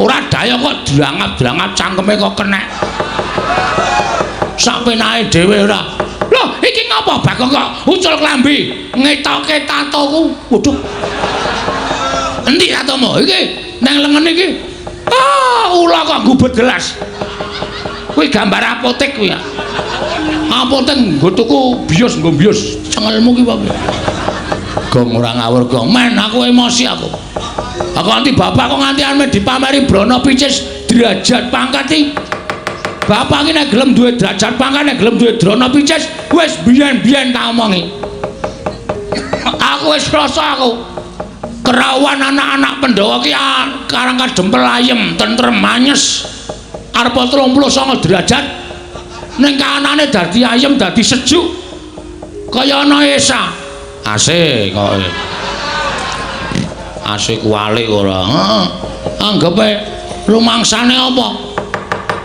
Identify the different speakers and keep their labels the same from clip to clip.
Speaker 1: Ora daya kok drangap-drangap cangkeme kok kenek. Sak penake dhewe ora. Loh, iki ngapa Bagong kok ucul klambi, ngetoke tatoku. Waduh. Endi tatomu? Iki nang lengen iki. Ula kok gubet gelas. Kuwi gambar apotek kuwi ya. Apotek nggo tuku bios, nggo bios. Cengelmu ki wae. Gong ora ngawur gong. Men aku emosi aku. Aku nganti bapak kok nganti ame dipameri brana picis derajat pangkat iki. Bapak iki nek gelem duwe derajat pangkat nek gelem duwe drana picis wis biyen-biyen tak omongi. Aku wis krasa aku. Kerawan anak-anak Pandhawa ki karang kadempel ayem, tentrem manyes. Arep 39 derajat. Ning kanane dadi ayem, dadi sejuk. Kaya ana Esa. Asik kok. Asik kualik ora. Anggepe rumangsane apa?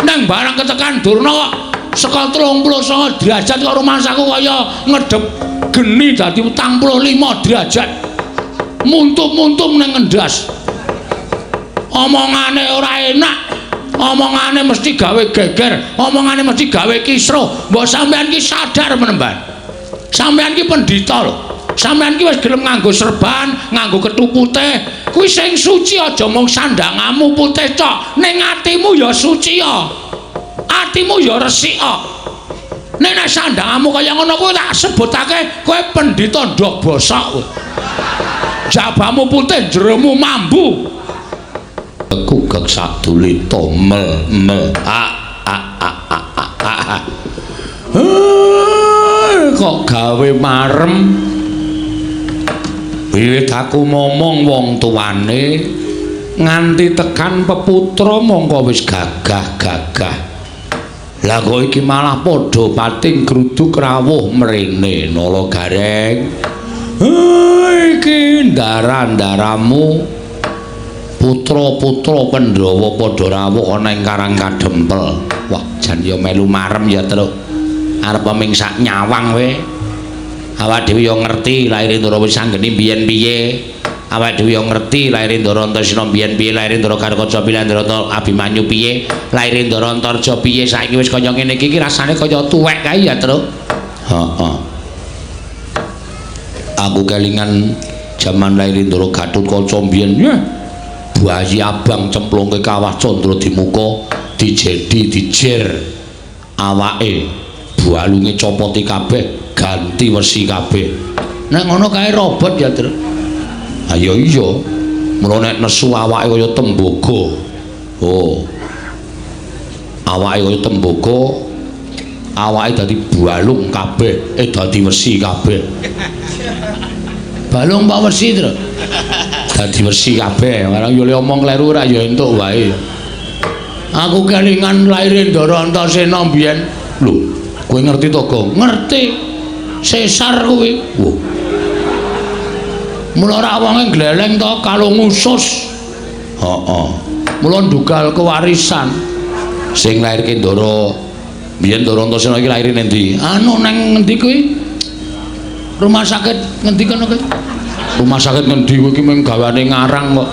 Speaker 1: Nang barang ketekan Durna kok saka 39 derajat kok rumangsaku kaya ngedep geni dadi 45 derajat. Muntuk-muntuk nang ngendas. Omongane ora enak. Omongane mesti gawe geger, omongane mesti gawe kisruh. Mbok sampean ki sadar menemban. Sampean ki pendhita lho. Sampean ki wis gelem nganggo serban, nganggo kethu putih. Kuwi sing suci aja mung sandangamu putih tok, ning atimu ya suci ya. Atimu ya resik kok. Nek sandangamu kaya ngono kuwi tak sebutake kowe pendhita ndok bosok kowe. Jabamu putih, jeromu mambu. Aku gak saduli tomel mel kok gawe marem. Wiwit aku momong wong tuane nganti tekan peputra mongko wis gagah-gagah. Lah kok iki malah padha pating gruduk rawuh mrene nala gareng. Iki ndara-ndaramu putra-putra Pandhawa padha rawuh ana ing Karang Kadempel. Wah, jan ya melu marem ya, Truk. Arep mingsak nyawang kowe. Awak dhewe ya ngerti laire Ndara wis anggene biyen piye. Awak dhewe ya ngerti laire Ndara Antaséna biyen piye, laire Ndara Karkaca piye, Ndara Abimanyu piye, laire Ndara Antarja piye. Saiki wis kaya ngene iki rasane kaya tuwek kae ya, Truk. Heeh. Aku kelingan jaman laire Ndara Gatotkaca biyen. Bayi abang cemplungke kawah Candra Dimuka dijedi dijer awake balunge copoti kabeh ganti wesi kabeh. Nek ngono kae robot ya, Tru. Ha ya iya. Mula nek nesu awake kaya tembaga. Oh. Awake kaya tembaga, awake dadi balung kabeh, dadi wesi kabeh. Balung pak wesi, Tru. Dadi wesi kabeh. Marang yo omong kleru ora ya entuk wae. Aku kelingan laire Ndara Antaséna biyen. Lho, kowe ngerti to, Gong? Ngerti. Sesar kuwi. Wah. Mula ora wonge gleleng to kalung usus. Heeh. Mula ndugal kewarisan. Sing lairke Ndara biyen Ndara Antaséna iki laire ning ndi? Anu nang ngendi kuwi? Rumah sakit ngendi kono kuwi? Rumah sakit ngendi kowe iki mung gawane ngarang kok.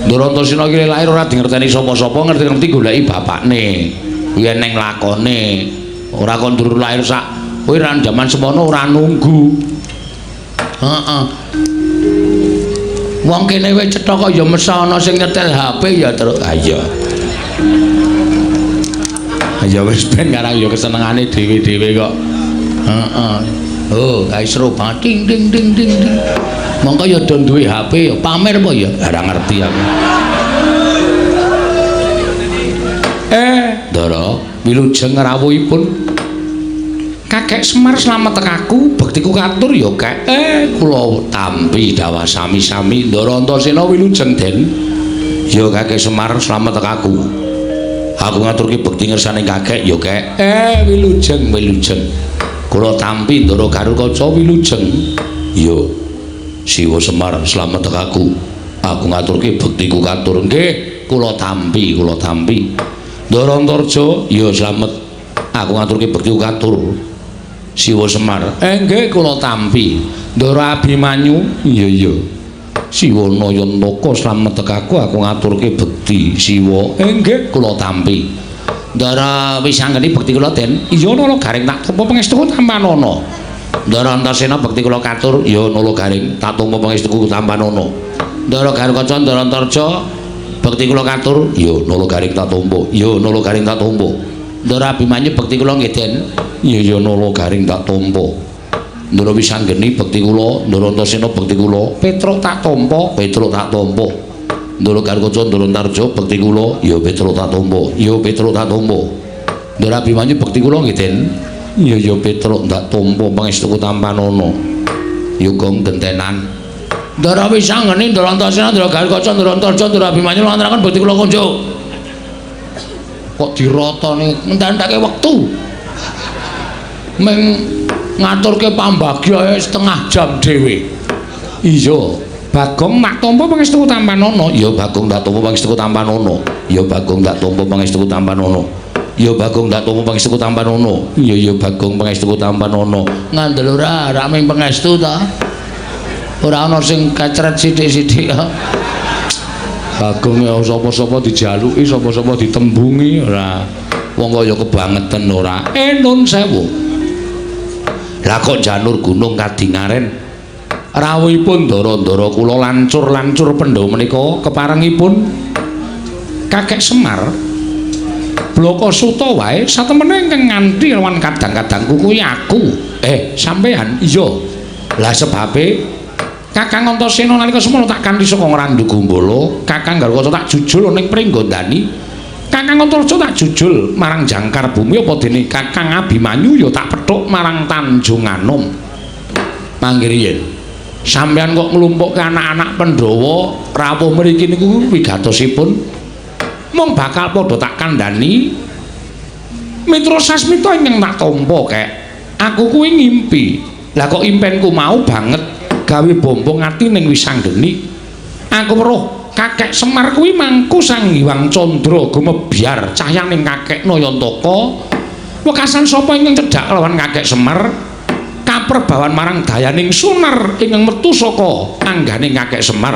Speaker 1: Ndara Antaséna iki lair ora dingerteni sapa-sapa, ngerti-ngerti goleki bapakne. Kuwi ning lakone. Ora kon durur lair sak. Kowe ran jaman semono ora nunggu. Heeh. Wong kene wis cetha kok ya mesti ana sing nyetel HP ya, Truk. Ha iya. Ya wis ben karang ya kesenengane dhewe-dhewe kok. Heeh. Oh, kae seru banget ting ting ting ting. Mongko ya do duwe HP ya pamer apa ya? Ora ngerti aku. Ndara, wilujeng rawuhipun. Kakek Semar slamet tekaku, bektiku katur ya, Kek. Kula tampi dawuh sami-sami Ndara Antaséna wilujeng, Den. Ya Kakek Semar slamet tekaku. Aku ngaturke bekti ngersane Kakek ya, Kek. Wilujeng, wilujeng. Kula tampi Ndara Karkaca wilujeng. Ya. Siwa Semar slamet tekaku. Aku ngaturke bektiku katur. Nggih, kula tampi, kula tampi. Ndara Antarja ya slamet. Aku ngaturke bektiku katur. Siwa Semar. Nggih, kula tampi. Ndara Abimanyu, iya iya. Siwa Nayantaka slamet aku ngaturke bekti Siwa. Nggih kula tampi. Ndara wis anggeni bekti kula Den. Iya Nala Garing tak tampa pangestuku Tampanana. Ndara Antasena bekti kula katur ya Nala Garing tak tampa pangestuku Tampanana. Ndara Garukaca Ndara Antarja bekti kula katur ya Nala Garing tak tampa ya Nala Garing tak tampa. Ndara Abimanyu bekti kula nggih Den. Ya Nala Garing tak tampa. Ndara Wisanggeni bekti kula, Ndara Antasena bekti kula, Petruk tak tampa, Petruk tak tampa. Ndara Garukaca Ndara Antarja bekti kula, ya Petruk tak tampa, ya Petruk tak tampa. Ndara Abimanyu bekti kula nggih Den. Ya Petruk tak tampa pangestuku Tampanana. Yugong gentenan. Ndara Wisanggeni Ndara Antasena Ndara Garukaca Ndara Antarja Ndara Abimanyu lantaran bekti kula kunjuk. Kok dirotone ngentekake wektu. Meng ngaturke pambagya setengah jam dhewe. Iya, Bagong mak tampa pangestuku Tampanana. Ya Bagong tak tampa pangestuku Tampanana. Ya Bagong tak tampa pangestuku Tampanana. Ya Bagong tak tampa pangestuku Tampanana. Ya Bagong pangestuku Tampanana. Ngandel ora ming pangestu ta. Ora ana sing kacret sithik-sithik. Bagong ya sapa-sapa dijaluki, sapa-sapa ditembungi ora. Wong kaya kebangetan ora. Nun sewu. Lah kok janur gunung kadingaren rawuhipun ndara-ndara kula lancur-lancur pendhawa menika keparengipun Kakek Semar Bloko Suta wae satemene ingkang nganti lawan kadang-kadangku kuwi aku. Sampean iya. Lah sebabe Kakang Antasena nalika semana tak kanthi saka Ngrandu Gumbala, Kakang Garukaca tak jujul ning Pringgondani. Kakang Antarja tak jujul marang Jangkar Bumi apa dene Kakang Abimanyu ya tak pethuk marang Tanjung Anom. Panggriyen sampeyan kok nglumpukke anak-anak Pandhawa rawuh mriki niku wigatosipun mung bakal padha tak kandhani Mitra Sasmita ingkang tak tampa kek. Aku kuwi ngimpi. Lah kok impenku mau banget gawe bombong ati ning Wisanggeni. Aku weruh Kakek Semar kuwi mangku Sang Hyang Candra gumebyar cahyaning Kakek Nayantaka. Wekasan sapa ingkang cedhak lawan Kakek Semar? Kaperbawan marang dayaning sunar ingkang metu saka angganing Kakek Semar.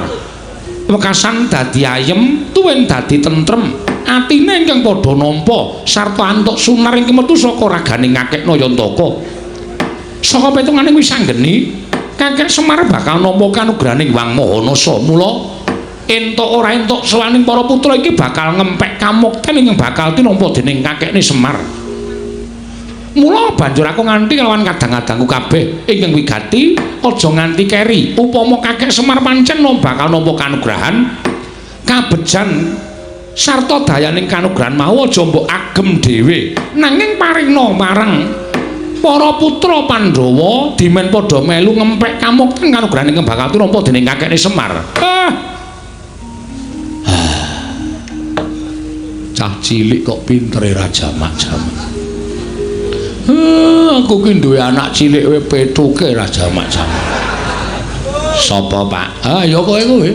Speaker 1: Wekasan dadi ayem, tuwin dadi tentrem, atine ingkang padha nampa sarta antuk sunar ingkang metu saka raganing Kakek Nayantaka. Saka petunganing Wisanggeni, Kakek Semar bakal nampa kanugrahaning Wang Mahanasa. Mula entuk ora entuk sawaning para putra iki bakal ngempek kamukten ingkang bakal tinampa dening kakekne Semar. Mula banjur aku nganti lawan kadang-kadangku kabeh ingkang wigati aja nganti keri. Upama Kakek Semar pancen bakal nampa kanugrahan kabejan sarta dayaning kanugrahan mau aja mbok agem dhewe nanging paringna marang para putra Pandhawa dimen padha melu ngempek kamukten kanugrahan ingkang bakal tinampa dening kakekne Semar. Cah cilik kok pintere Raja Mak-jamak. Aku ki duwe anak cilik wae petuke Raja Mak-jamak. Sapa, Pak? Ya kowe kuwi.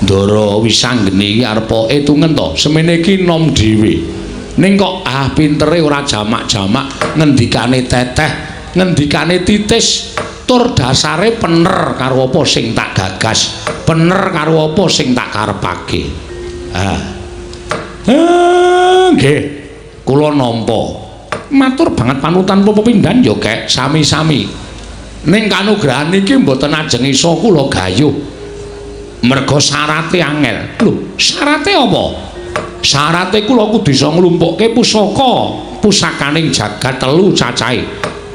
Speaker 1: Ndara Wisanggeni iki arep etungen to, semene iki nom dhewe. Ning kok pintere ora jamak-jamak, ngendikane teteh, ngendikane titis, tur dasare bener karo apa sing tak gagas, bener karo apa sing tak karepake. Nggih, kula nampa. Matur banget panutan pepindhan ya, Kek, sami-sami. Ning kanugrahan iki mboten ajeng isa kula gayuh. Merga syarate angel. Lho, syarate apa? Syarate kula kudu isa nglumpukke pusakaning jagat telu cacahe.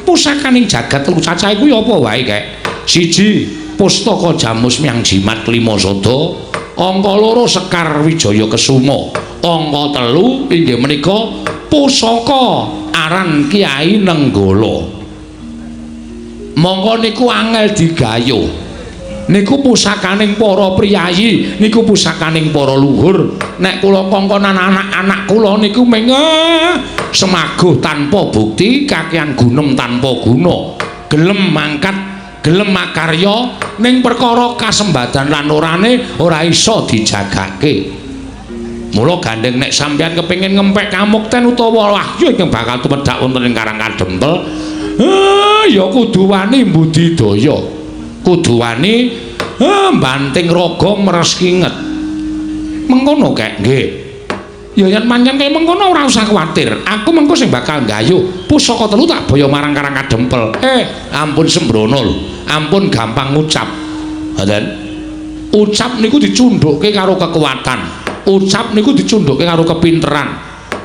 Speaker 1: Pusakaning jagat telu cacahe kuwi apa wae, Kek? 1 Pustaka Jamus Myang Jimat Lima Sada, angka 2 Sekar Wijaya Kesuma, angka 3 inggih menika pusaka aran Kyai Nenggala. Monggo niku angel digayuh. Niku pusakaning para priyayi, niku pusakaning para luhur. Nek kula kongkonan anak-anak kula niku meng semaguh tanpa bukti, kakehan gunem tanpa guna. Gelem mangkat, gelem makarya ning perkara kasembadan lan orane ora iso dijagake. Mula gandeng nek sampeyan kepengin ngempek kamukten utawa wahyu ingkang bakal tumedhak wonten ing Karang Kadempel, ya kudu wani mbudidaya. Kudu wani banting raga meres kinget. Mengkono kek nggih. Ya yen pancen kaya mengkono ora usah kuwatir. Aku mengko sing bakal nggayuh. Pusaka telu tak boyo marang Karang Kadempel. Ampun sembrono lho. Ampun gampang ngucap. Ngoten. Ucap niku dicundhukke karo kekuatan. Ucap niku dicundhukke karo kepinteran.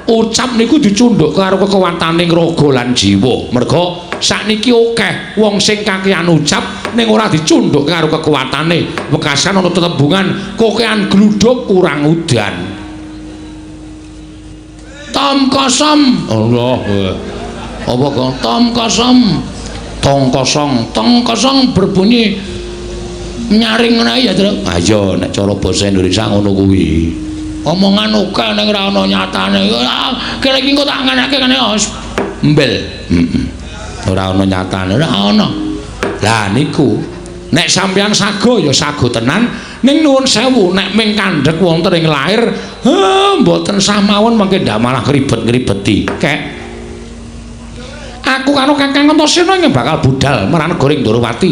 Speaker 1: Ucap niku dicundhukke karo kekuwataning raga lan jiwa. Merga sakniki akeh wong sing kakehan ucap ning ora dicundhukke karo kekuwatane. Wekasan ana tetembungan kokehan gluduk kurang udan. Tom kosong Allah apa kok tom kosong tong kosong berbunyi nyaring ngene ya Tru. Ayo nek cara basa Indonesia ngono kuwi omongan oke ning ora ana nyatane kene iki kok tak nganake kene mbel ora ana nyatane ora ana lah niku nek sampeyan sago ya sago tenan ning nuwun sewu nek ming kandhek wonten ing lair mboten sah mawon mengke ndak malah ribet-ribeti kek aku karo Kakang Antasena ing bakal budal marang negara Ndorowati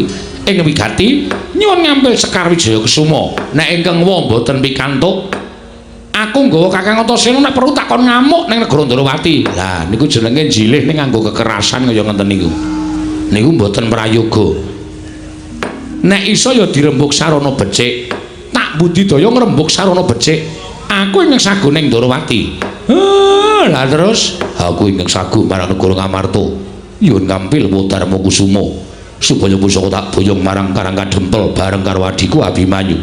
Speaker 1: ing wigati nyuwun ngambil Sekar Wijaya Kusuma nek ingkang wa mboten pikantuk aku nggawa Kakang Antasena nek perlu takon ngamuk ning negara Ndorowati lah niku jenenge jilih ning nganggo kekerasan kaya ngenten niku mboten prayoga nek iso ya dirembuk sarana becik tak budidaya ngrembug sarana becik aku ingkang sagu ning Ndorowati lah terus aku ingkang sagu marang negara Ngamarta nyuwun ngampil Darma Kusuma supaya pusaka tak boyong marang Karang Kadempel bareng karo adiku Abimanyu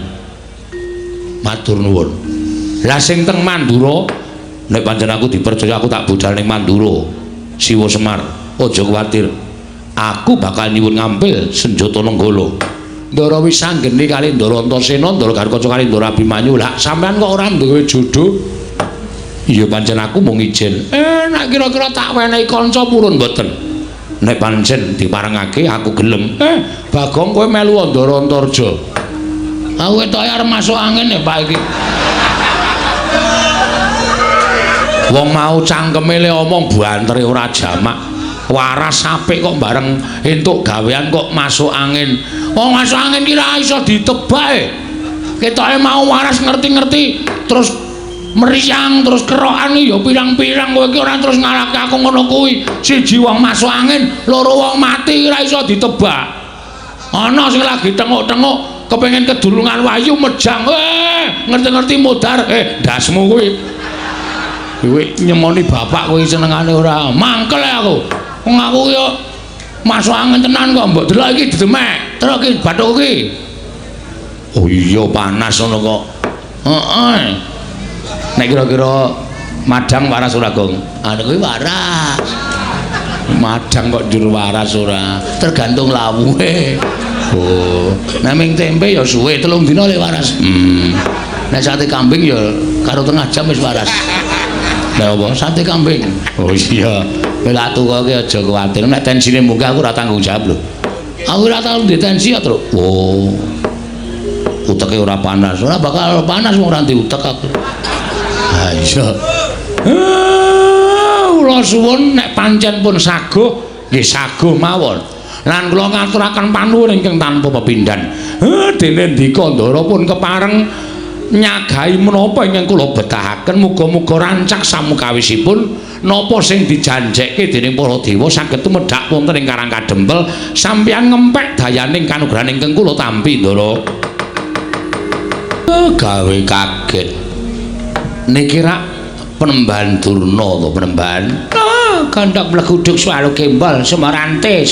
Speaker 1: matur nuwun lah sing teng Mandura nek pancen aku dipercaya aku tak budal ning Mandura Siwa Semar aja kuwatir aku bakal nyuwun ngampil senjata Nenggala Ndara wis sanggeni kali Ndara Antasena, Ndara Garkaca kali Ndara Abimanyu. Lah sampean kok ora duwe jodoh? Iya pancen aku mung ijin. Nek kira-kira tak wenehi kanca purun mboten. Nek pancen diparengake aku gelem. Bagong kowe melu Ndara Antarja. Aku ketoke arep masuk angin ya Pak iki. Wong mau cangkeme le omong bantere ora jamak. Waras apik kok bareng entuk gawean kok masuk angin. Wong masuk angin ki ra iso ditebak. Ketoke mau waras ngerti-ngerti terus meriang terus kerokan ya pirang-pirang kowe iki ora terus ngarake aku ngono kuwi. Siji wong masuk angin, loro wong mati ra iso ditebak. Ana sing lagi tenguk-tenguk kepengin kedulungan wayu mejang. Ngerti-ngerti modar ndasmu kuwi. Kowe nyemoni bapak kowe senengane ora. Mangkel aku. Wong aku yo masuk angin tenan kok mbok delok iki didemek. Terus iki bathuk iki. Oh iya panas ngono kok. Heeh. Nek kira-kira madang waras ora, Gong? Ana kuwi waras. Madang kok njur waras ora. Tergantung lawuhe. Oh, nek ming tempe ya suwe 3 dina le waras. Nek sate kambing ya karo tengah jam wis waras. Lah apa sate kambing? Oh iya. Bela tuwa ki aja kuwatir nek tensine munggah aku ora tanggung jawab lho. Aku ora tau ndek tensi ya, Tru. Oh. Uteke ora panas. Ora bakal panas wong ora ndek utek aku. Ha iya. Kula suwun nek pancen pun saguh, nggih saguh mawon. Lan kula ngaturaken panuwun ingkang tanpa pepindhan. Dene ndika Ndara pun kepareng nyagahi menapa ingkang kula betahaken muga-muga rancak samukawisipun napa sing dijanjekke dening para dewa saged tumedhak wonten ing Karang Kadempel sampeyan ngempek dayaning kanugrahan ingkang kula tampi Ndara. Gawe kaget. Niki rak Penembahan Durna to Penembahan. Kandhak mleguduk swalo kembal Semarante.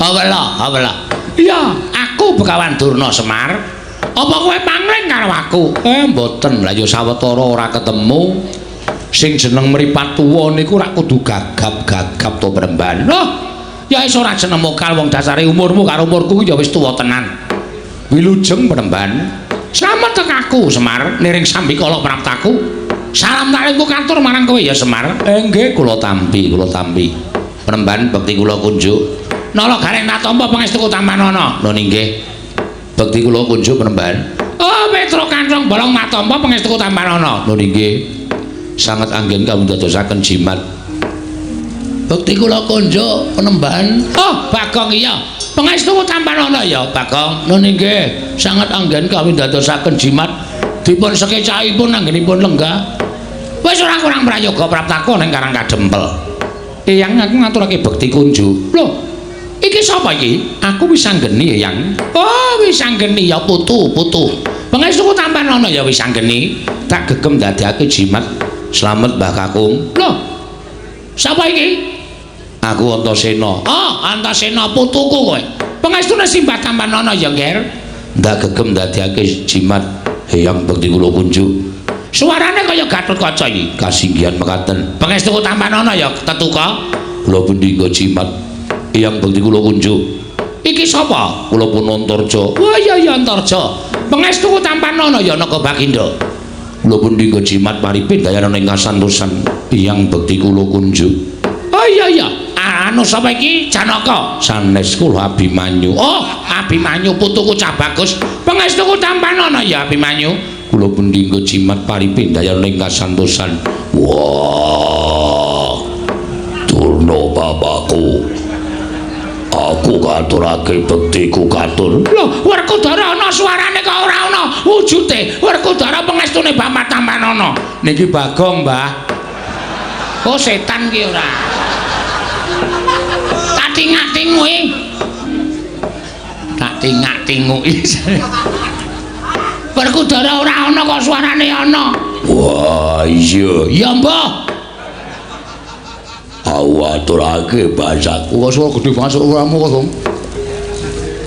Speaker 1: Awela. Iya, aku Begawan Durna Semar. Apa kowe pangling karo aku? Mboten. Lah ya sawetara ora ketemu. Sing jeneng mripat tuwa niku rak kudu gagap-gagap to Penembahan. Loh, ya iso ora jeneng mokal wong dasare umurmu karo umurku ya wis tuwa tenan. Wilujeng Penembahan. Slamet tek aku Semar niring sambikala praptaku. Salam talingku katur marang kowe ya Semar. Nggih kula tampi. Penembahan bekti kula kunjuk. Nala gareng natampa pangestuku Tamanana. Lho nggih. Bekti kula kunjuk Penembahan. Oh, Petro Kantong bolong natampa pangestuku Tamanana. Lho nggih. Sanget anggen kawula dadosaken jimat. Bekti kula kunjuk Penembahan. Oh, Bagong iya. Pangestu tampanana ya Bagong. Nun inggih sanget anggen kami dadosaken jimat dipun sekecahipun anggenipun lenggah. Wis ora kurang prayoga praptaka ning Karang Kadempel. Eyang aku ngaturake bekti kunjuk. Lho, iki sapa iki? Aku wis anggeni Eyang. Oh, wis anggeni ya putu. Pangestu tampanana ya wis anggeni. Tak gegem dadekake jimat slamet Mbah Kakung. Lho, sapa iki? Aku Antasena. Oh, Antasena putuku kowe. Pangestune Simbah Tampanana ya, Nger. Ndak gegem dadekake jimat Eyang bekti kula kunjuk. Suarane kaya Gatotkaca iki. Kasinggihan mekaten. Pangestu Tampanana ya tetuka. Kula pundi nggo jimat Eyang bekti kula kunjuk. Iki sapa? Kula pun Antarja. Wah iya Antarja. Pangestu Tampanana ya Naka Baginda. Kula pundi nggo jimat paripin dayanan ing kasantosan Eyang bekti kula kunjuk. Oh iya. Anu sapa iki? Janaka. Sanes kula Abimanyu. Oh, Abimanyu putuku cah bagus. Pangestuku Tampanana ya Abimanyu. Kula pundi nggo jimat paripin dayanan ing kasantosan. Wah. Durna bapakku. Aku katurake bektiku katur. Lho, Werkudara ana suarane kok ora ana wujude. Werkudara pangestune Bapak Tampanana. Niki Bagong, Mbah. Oh, setan ki ora. Tak tingak-tinguki. Tak tingak-tinguki. Werkudara ora ana kok suarane ana. Wah, iya. Ya, Mbah. Awaturake basaku kok suara gedhe masuk uramu kok, Gong.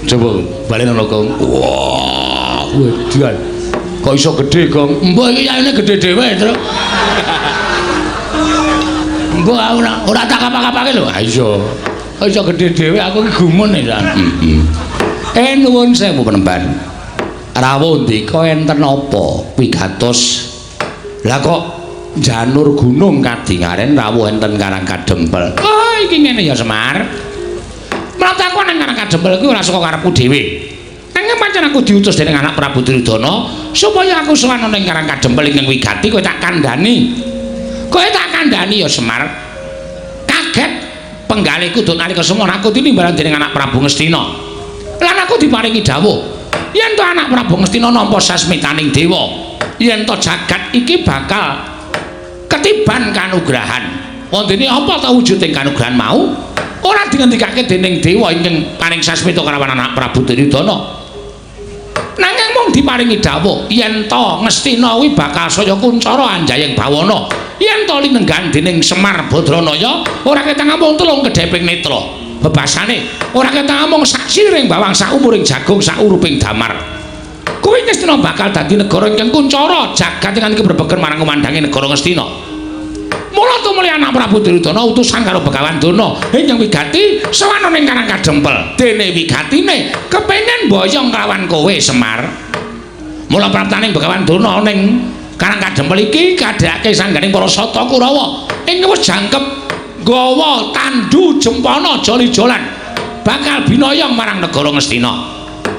Speaker 1: Coba balenono, Gong. Wah, wedian. Kok iso gedhe, Gong? Mbah iki yaene gedhe dhewe, Tru. Mbah ora tak kapak-kapake lho. Ha iya. Kok iso gedhe dhewe aku iki gumun ya. Nuwun sewu penemban. Rawuh ndika enten apa pigatos? Lah kok janur gunung kadingaren rawuh enten Karang Kadempel. Oh, iki ngene ya Semar. Mrataku nang Karang Kadempel kuwi ora saka karepku dhewe. Nanging pancen aku diutus dening anak Prabu Duryudana supaya aku sowan ning Karang Kadempel ing wigati kowe tak kandhani. Kowe tak kandhani ya Semar. Kaget penggalihku duk nalika semana aku tinimbalan dening anak Prabu Ngastina. Lan aku diparingi dawuh yen to anak Prabu Ngastina nampa sasmitaning dewa, yen to jagat iki bakal ketiban kanugrahan. Wondene apa ta wujuding kanugrahan mau? Ora dingendikake dening dewa ingkang paring sasmita kalawan anak Prabu Duryudana. Nanging mung diparingi dawuh yen to Ngastina kuwi bakal saya kuncara anjayeng bawana. Yen to linenggan dening Semar Badranaya, ora ketang mung telung kedheping netra. Bebasane ora ketang mung sak siring bawang sak umuring jagung sak uruping damar. Kuwi Ngastina bakal dadi negara ingkang kuncara jagat ingkang keberbeken marang kumandange negara Ngastina. Mula tumuli anak Prabu Duryudana utusan karo Begawan Durna ingkang wigati sowan ning Karang Kadempel. Dene wigatine kepengin mboyong kelawan kowe Semar. Mula praptaning Begawan Durna ning Karang Kadempel iki kadhake sangganing para Sata Kurawa ing wis jangkep nggawa tandu jempana joli-jolan bakal binoyong marang negara Ngastina.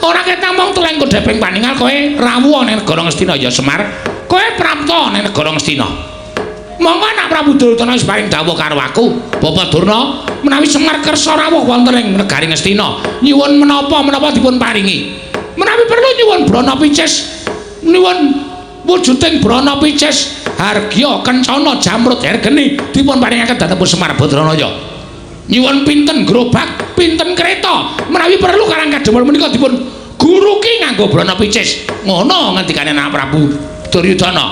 Speaker 1: Ora ketang mung teleng kedheping paningal kowe rawuh ning negara Ngastina ya Semar. Kowe prapta ning negara Ngastina. Monggo anak Prabu Duryudana wis paring dawuh karo aku, Bapak Durna, menawi Semar kersa rawuh wonten ing negari Ngastina, nyuwun menapa dipun paringi. Menawi perlu nyuwun brana picis, nyuwun wujuding brana picis, hargya kencana jamrut hergeni dipun paringaken dhateng Semar Badranaya. Nyuwun pinten gerobak, pinten kereta, menawi perlu Karang Kadempel menika dipun guruki nganggo brana picis. Ngono ngendikane anak Prabu Duryudana.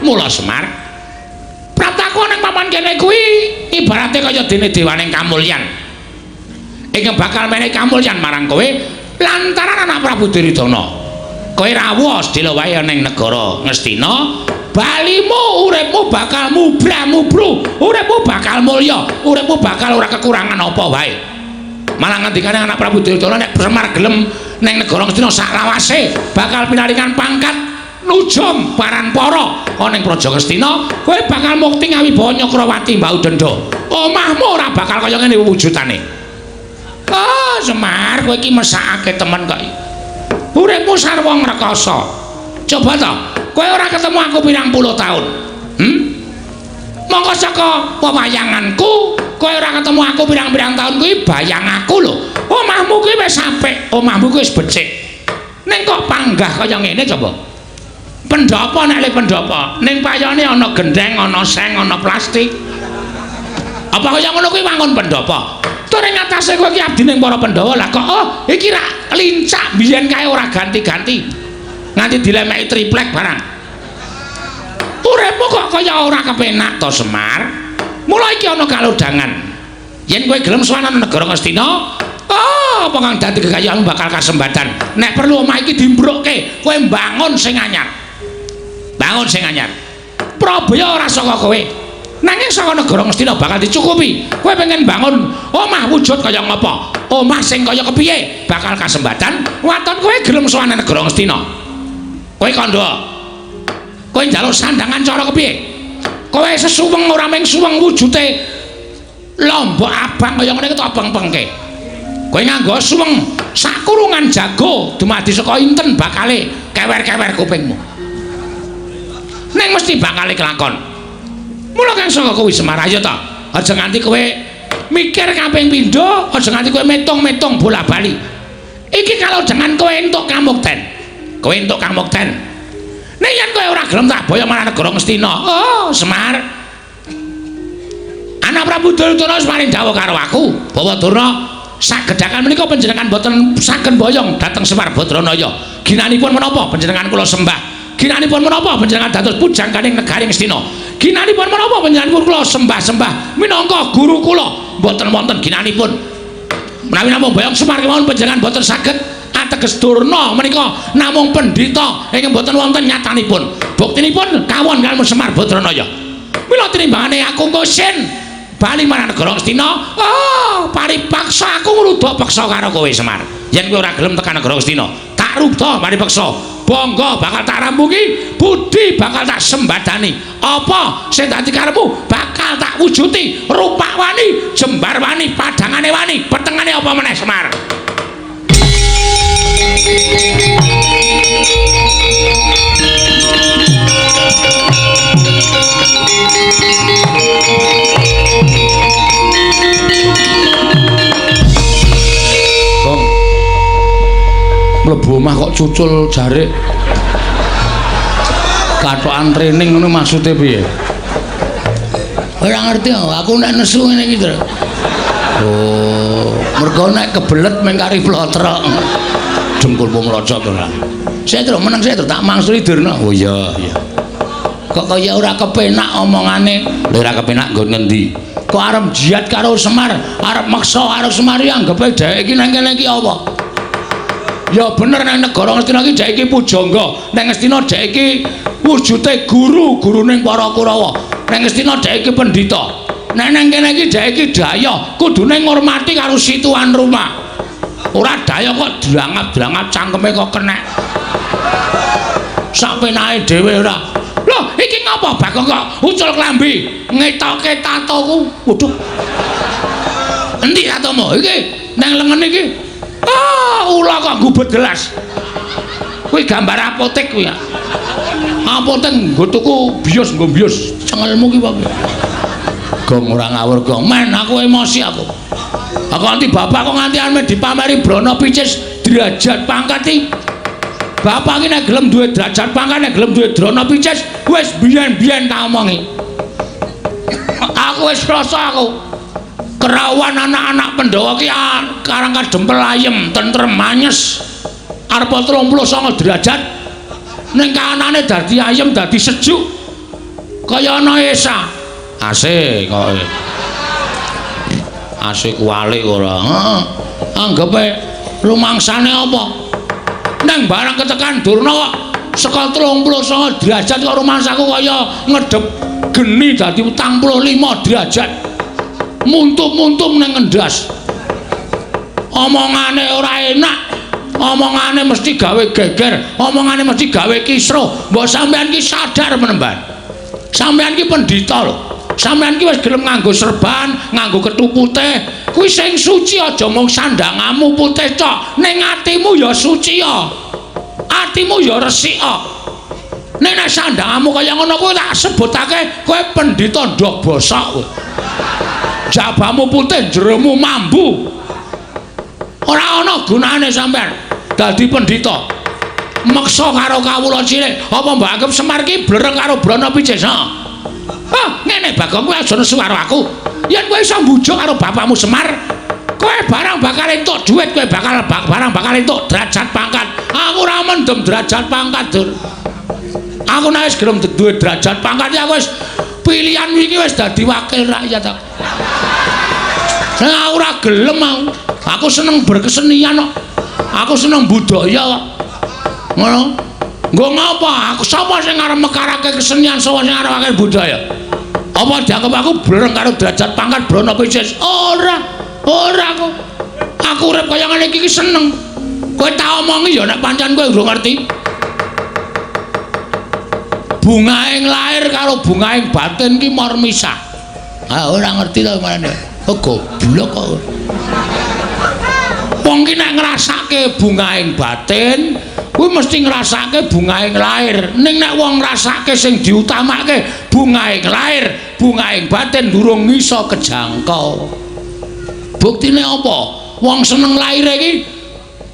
Speaker 1: Mula Semar prataku nang papan kene kuwi ibarate kaya dene dewaning kamulyan. Ingkang bakal menehi kamulyan marang kowe lantaran anak Prabu Duryudana. Kowe rawuh sedhela wae ning negara Ngastina, balimu uripmu bakal mubra-mubru, uripmu bakal mulya, uripmu bakal ora kekurangan apa wae. Malah ngendikane anak Prabu Duryudana nek Semar gelem ning negara Ngastina saklawase bakal pinaringan pangkat nujum paranpara ana ing Praja Ngastina, kowe bakal mukti ngawibawa Nyakrawati Mbau Denda. Omahmu ora bakal kaya ngene wujudane. Oh, Semar, kowe iki mesakake temen kok. Uripmu sarwa ngrekasa. Coba to, kowe ora ketemu aku pirang puluh taun. Monggo saka pewayanganku kowe ora ketemu aku pirang-pirang tahun kuwi bayang aku lho. Omahmu kuwi wis apik, omahmu kuwi wis becik. Ning kok panggah kaya ngene coba. Pendopo nek le pendopo, ning payone ana gendeng, ana seng, ana plastik. Apa kaya ngono kuwi wangun pendopo? Tur ing atase kowe iki abdi ning para Pandhawa lah kok iki ra lincak biyen kae ora ganti-ganti. Nganti dilemeki triplek barang. Uripmu kok kaya ora kepenak to Semar. Mula iki ana kalodhangan. Yen kowe gelem sowan negara Ngastina, apa kang dadi kekayaanmu bakal kasembadan. Nek perlu omah iki dimbrukke, kowe mbangun sing anyar. Bangun sing anyar. Prabaya ora saka kowe. Nanging saka negara Ngastina bakal dicukupi. Kowe pengen bangun omah wujud kaya ngapa? Omah sing kaya kepiye? Bakal kasembadan. Waton kowe gelem sowan negara Ngastina. Kowe kandha. Kowe njaluk sandangan cara kepiye? Kowe sesuweng ora mung suweng wujude lombok abang kaya ngene iki abang-pengke. Kowe nganggo suweng sakurungan jago dumadi saka inten bakale kewer-kewer kupingmu. Ning mesti bakale kelakon. Mula kang saka kowe Semar ayo ta. Aja nganti kowe mikir kaping pindho, aja nganti kowe metung-metung bola-bali. Iki kalau jangan kowe entuk kamukten. Kowe entuk kamukten. Nek yen kowe ora gelem tak boyo marang negara Ngastina. Oh, Semar. Anak Prabu Duryudana wis maring dawuh karo aku, bahwa Durna sagedhakan menika panjenengan boten saged boyong dhateng Semar Badranaya. Ginanipun menapa panjenengan kula sembah? Ginanipun menapa panjenengan dados pujangganing negari Ngastina? Ginanipun menapa panjenengan kula sembah-sembah minangka guru kula? Mboten wonten ginanipun. Menawi namung boyong Semar kemawon panjenengan boten saged ateges Durna menika namung pendhita ingkang boten wonten nyatanipun. Buktinipun kawon kaliyan Semar Badranaya. Mila tinimbangane aku kosin bali marang negara Ngastina, paripaksa aku ngruda peksa karo kowe Semar. Yen kowe ora gelem tekan negara Ngastina, tak ruda paripaksa. Bangga bakal tak rampungi, budi bakal tak sembadani. Apa sing dadi karepmu bakal tak wujuti. Rupak wani, jembar wani, padangane wani, petengane apa meneh Semar. Mlebu omah kok cucul jarik katokan training ngono maksude piye? Ora ngerti aku nek nesu ngene iki to. Oh, mergo nek kebelet meng kari plotrok. Dengkulmu mlocot to lah. Saya terus meneng saya terus tak mangsuli Durna. Oh iya, iya. Kok kaya ora kepenak omongane. Lha ora kepenak nggon ngendi? Kok arep jiat karo Semar, arep maksa karo Semar ya anggepe dhek iki nang kene iki apa? Ya bener nang negara Ngastina iki dhek iki pujangga, nang Ngastina dhek iki wujude guru, guruning para Kurawa. Nang Ngastina dhek iki pendhita. Nek nang kene iki dhek iki daya, kudune ngurmati karo situan rumah. Ora daya kok drangap-drangap cangkeme kok kenek. Sak penake dhewe ora. Loh, iki ngapa Bagong kok ucul klambi, ngetoke tatoku. Waduh. Endi tatomu? Iki nang lengen iki. Ula kok gubet gelas. Kuwi gambar apotek kuwi ya. Apotek nggo tuku bios, nggo bios. Cengelmu ki wae. Gong ora ngawur gong. Men aku emosi aku. Aku nganti bapak kok nganti ame dipameri brana picis derajat pangkat iki. Bapak iki nek gelem duwe derajat pangkat, nek gelem duwe drana picis, wis biyen-biyen tak omongi. Aku wis krasa aku. Kerawan anak-anak Pandhawa ki karang kadempel ayem, tentrem manyes. Arep 39 derajat. Ning kanane dadi ayem, dadi sejuk. Kaya ana Esa. Asik kok. Asik kualik ora. Heeh. Anggepe lumangsane apa? Nang barang ketekan Durna kok saka 39 derajat kok rumangsaku kaya ngedep geni dadi 45 derajat. Muntuk-muntuk nang ngendas. Omongane ora enak. Omongane mesti gawe geger, omongane mesti gawe kisruh. Mbok sampean ki sadar menemban. Sampean ki pendhita lho. Sampean ki wis gelem nganggo serban, nganggo kethu putih. Kuwi sing suci aja mung sandangamu putih tok, ning atimu ya suci ya. Atimu ya resik kok. Nek nek sandangamu kaya ngono kuwi tak sebutake kowe pendhita ndok bosok kowe. Jabamu putih, jeromu mambu. Ora ana gunane sampean dadi pendhita. Meksa karo kawula cilik, apa mbok anggap Semar ki blereng karo Brana Picis? Ngene Bagong kowe aja nesu karo aku. Yen kowe iso mbujuk karo bapakmu Semar, kowe barang bakal entuk dhuwit, kowe barang bakal entuk derajat pangkat. Aku ora mendem derajat pangkat, Dur. Aku nek wis gelem duwe derajat pangkat ya wis pilihan iki wis dadi wakil rakyat aku. Aku ora gelem aku. Aku seneng berkesenian kok. Aku seneng budaya kok. Ngono. Nggo ngapa? Aku sapa sing arep mekarake kesenian, sapa sing arep akeh budaya? Apa dianggap aku blereng karo derajat pangkat Brana Picis? Ora kok. Aku urip kaya ngene iki seneng. Kowe tak omongi ya nek pancen kowe ora ngerti. Bungaing lair karo bungaing batin ki mor misah. Ora ngerti to meneh. Goblok kok. Wong ki nek ngrasake bungaing batin, kuwi mesti ngrasake bungaing lair. Ning nek wong ngrasake sing diutamake bungaing lair, bungaing batin durung iso kejangkau. Buktine apa? Wong seneng laire iki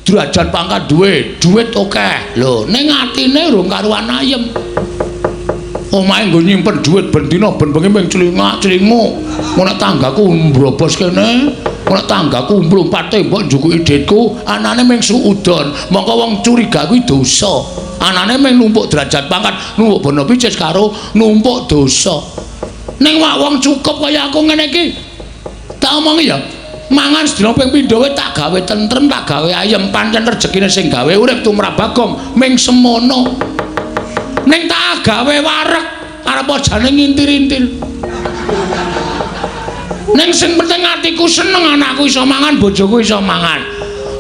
Speaker 1: derajat pangkat duit akeh. Lho, ning atine urung karuan ayem. Omahe nggo nyimpen dhuwit ben dina ben bengi ming celingak-celingu. Nek tanggaku mbrobos kene, nek tanggaku mlumpat tembok njukuki dhitku, anane ming suudon. Mongko wong curiga kuwi dosa. Anane ming numpuk derajat pangkat, numpuk Brana Picis karo numpuk dosa. Ning wong cukup kaya aku ngene iki. Tak omongi ya. Mangan sedina ping pindho wae tak gawe tentrem, tak gawe ayem, pancen rejekine sing gawe urip tumrap Bagong ming semono. Ning tak gawe wareg arep jane ngintir-intir. Ning sing penting atiku seneng anakku iso mangan, bojoku iso mangan.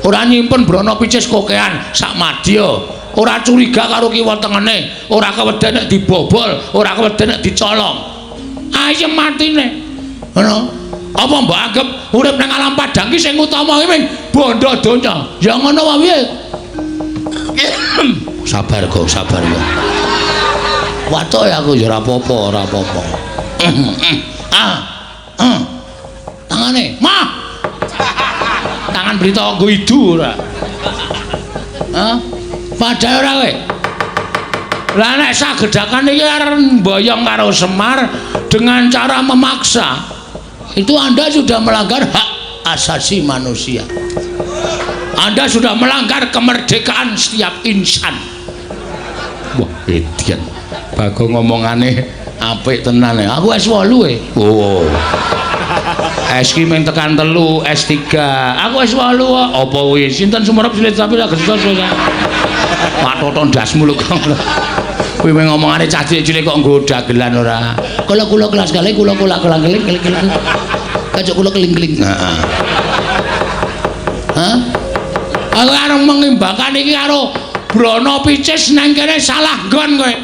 Speaker 1: Ora nyimpen Brana Picis kokean sak madya. Ora curiga karo kiwa tengene, ora keweden nek dibobol, ora keweden nek dicolong. Ayem matine. Ngono. Apa mbok anggap urip nang alam padang ki sing utama ki ming bondo donya? Ya ngono wae piye? Sabar kok, sabar ya. Watuk ya aku ya ora apa-apa. Tangane, mah. Tangan berita nggo idu ora. Padahal ora kowe. Lah nek sagedakan iki arep mboyong karo Semar dengan cara memaksa. Itu Anda sudah melanggar hak asasi manusia. Anda sudah melanggar kemerdekaan setiap insan. Wah, edian. Bagong ngomongane apik tenan ya. Aku S8 e. Oh. S ki mung tekan 3, S3. Aku S8 kok. Apa kuwi? Sinten sumerep silit tapi lak gesos kowe. Patoton dasmu lho kok. Kuwi mung ngomongane cah cilik kok nggo dagelan ora. Kula kelas kali kula kelang-keling. Kacok kula keling-keling. Heeh. Hah? Aku arep mengimbangkan iki karo Brana Picis nang kene salah nggon kowe.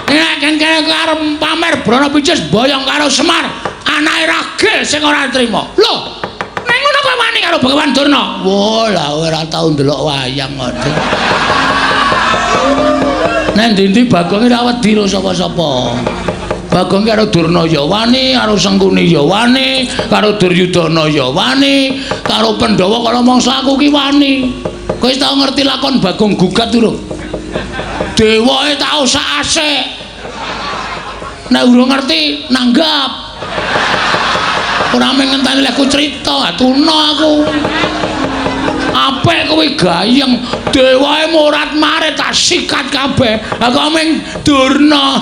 Speaker 1: Nek kene kowe arep pamer Brana Picis boyong karo Semar, anake ragil sing ora trima. Lho, ning ngono kowe wani karo Bagawan Durna. Wah, lah ora tau ndelok wayang kok. Nek ndi-ndi Bagong ora wedi karo sapa-sapa. Bagong karo Durna ya wani, karo Sengkuni ya wani, karo Duryudana ya wani, karo Pandhawa karo mangsa aku ki wani. Kowe wis tau ngerti lakon Bagong Gugat durung? Dewae tak usah asik. Nek urung ngerti nanggap. Ora mung ngenteni lek ku crita, tuna aku. Apik kowe gayeng, dewae murat marit tak sikat kabeh. Lah kok mung Durna.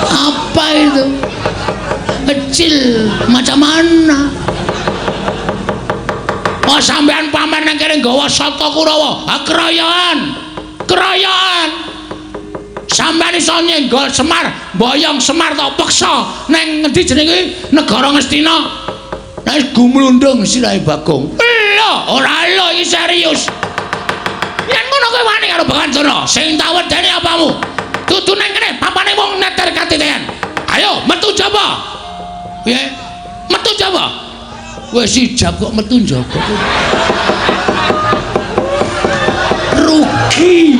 Speaker 1: Apa itu? Kecil macam mana? Oh sampean pamer nang kene nggawa Sata Kurawa. Ha keroyokan. Sampeyan iso nyenggol Semar, boyong Semar tak peksa nang ngendi jenenge negara Ngastina. Nek gumlundung sirahe Bagong. Lho, ora lho iki serius. Yen ngono kowe wani karo Bagawan Durna, sing tak wedeni apamu? Dudu nang kene papane wong neter katitean. Ayo metu jaba. Piye? Metu jaba. Wis ijab kok metu njaba. Rugi.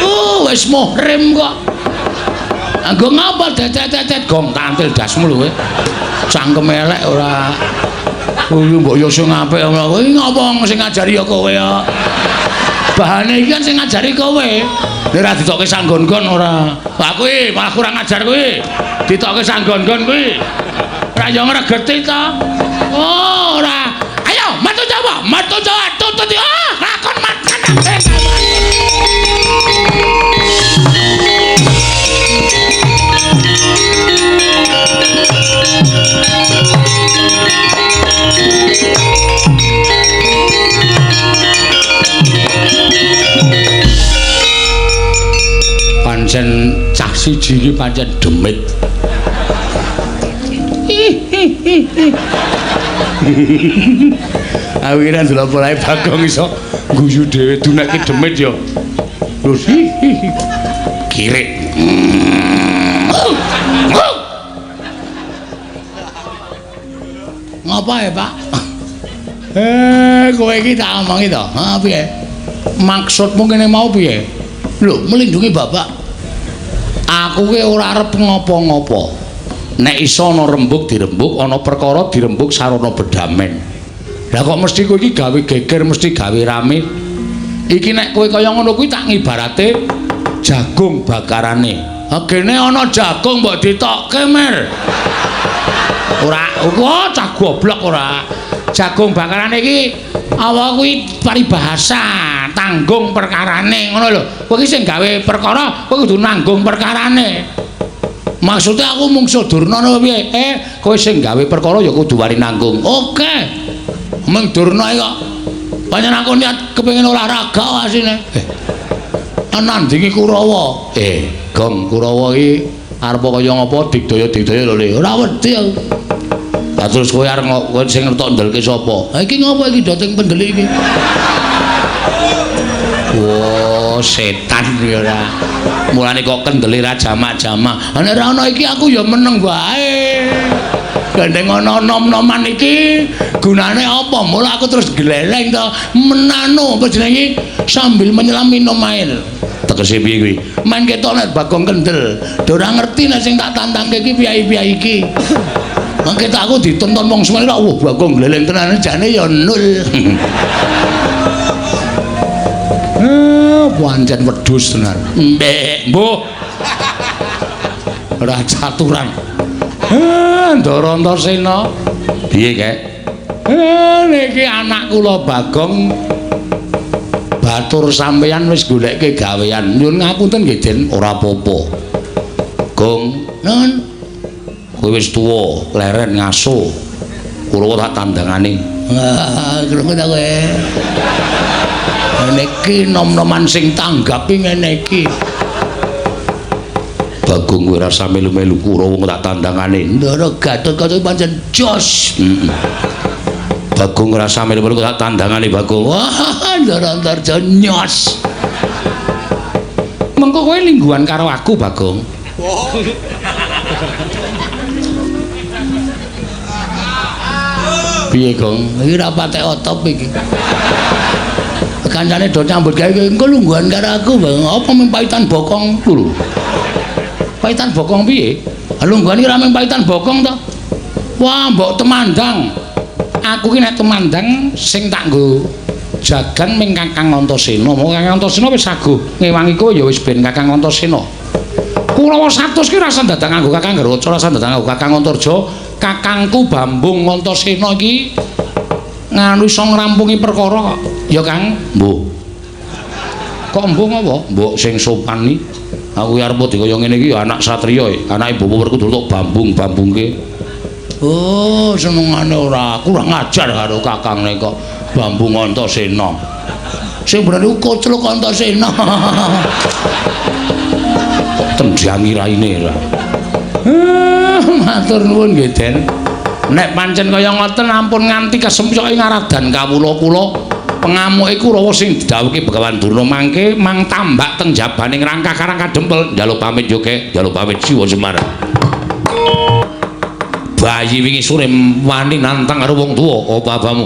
Speaker 1: Oh, wis muhrim kok. Anggo ngapa tetet gong tantil dasmu lho kowe. Cangkem elek ora. Kuwi mbok yo sing apik ngono. Kowe ngapa sing ngajari ya kowe ya. Bahane iki kan sing ngajari kowe. Nek ora ditokke sanggon-gon ora. Lah kuwi malah kurang ajar kuwi. Ditokke sanggon-gon kuwi. Ora yo ngregeti to. Oh, ora. Ayo, matu Jawa, tuntut yo. Lakon makan. Pancen cah siji iki pancen demit. Awiran delok polahe Bagong iso guyu dhewe dunekke demit ya. Lho kirik. Ngapa ya, Pak? Kowe iki tak omongi to. Ha piye? Maksudmu kene mau piye? Lho, melindungi Bapak. Aku ki ora arep ngopo-ngopo. Nek iso ana rembug dirembug, ana perkara dirembug sarana bedamen. Lah kok mesti kowe iki gawe geger, mesti gawe rame. Iki nek kowe kaya ngono kuwi tak ngibarate jagung bakarane. Agene ana jagung mbok ditokke, Mir. Ora, kok cah goblok ora. Jagung bakarane iki apa kuwi paribahasa, tanggung perkarane ngono lho. Kowe iki sing gawe perkara, kowe kudu nanggung perkarane. Maksudnya aku mungsuh Durna piye? Kowe sing gawe perkara ya kudu wani nanggung. Oke. Meng Durna kok pancen aku niat kepengin olahraga asine. Nandingi Kurawa. Gong Kurawa iki arep kaya ngapa digdaya-digdaya lho Le. Ora wedi aku. Lah terus kowe arep kowe sing ngertok ndelke sapa? Iki ngapa iki doting pendelik iki? Wo, setan iki ora. Mulane kok kendeli ra jamak-jamak. Nek ora ana iki aku ya meneng wae. Gandeng ana nom-noman iki gunane apa? Mula aku terus gleleng to menano apa jenenge sambil menyelam minum air. Tegese piye kuwi? Main ketok nek Bagong kendel. Ora ngerti nek sing tak tantangke iki piyai-piyai iki. Mangke tak aku ditonton wong semene kok wah Bagong gleleng tenan jane ya nul. Pancen wedhus tenan. Mbek, mbuh. Ora caturan. Ndara Antasena. Piye, Kek? Niki anak kula Bagong batur sampeyan wis goleke gawean. Nyuwun ngapunten nggih, Den, ora apa-apa. Gong, nun. Kowe wis tuwa, leren ngaso. Kula tak tandangane. Krungu ta kowe. Niki nom-noman sing tanggapi ngene iki. Bagong kowe rasa melu-melu Kurawa tak tandangane. Ndara Gatot kaca pancen jos. Bagong rasa melu-melu tak tandangane Bagong. Wah, Ndara Antarja nyos. Mengko kowe lingguhan karo aku, Bagong. Piye, Gong? Iki ra patek otop iki. Kancane do nyambut gawe engko lungguhan karo aku, Bang. Apa mempaitan bokong lho. Paitan bokong piye? Lungguhan iki ra mempaitan bokong to. Wah, mbok temandang. Aku ki nek temandang sing tak nggo jagan ming Kakang Antasena. Mong Kakang Antasena wis saguh ngewangi kowe ya wis ben Kakang Antasena. Kurawa 100 ki rasa dadang nganggo Kakang Garaca, rasa dadang nganggo Kakang Antarja. Kakangku Bambung Antasena iki nganu iso ngrampungi perkara kok. Ya Kang, mbuh. Kok mbuh apa? Mbok sing sopan iki. Aku arep dikaya ngene iki ya anak satriya, anake Bapak Werku dulu bambung-bambungke. Oh, senengane ora. Kurang ajar karo Kakangne kok Bambung Antasena. Sing berani kocluk Antasena. Tendhangi raine ora. Matur nuwun nggih, Den. Nek pancen kaya ngoten ampun nganti kesempyoke ngaradan kawula kula pengamuke Kurawa sing didhawuhke Begawan Durna mangke mang tambak teng jabaning rangka karang kadempel njaluk pamit yo Kek, njaluk pamit Siwa Semar. Bayi wingi sore wani nantang karo wong tuwa apa abamu.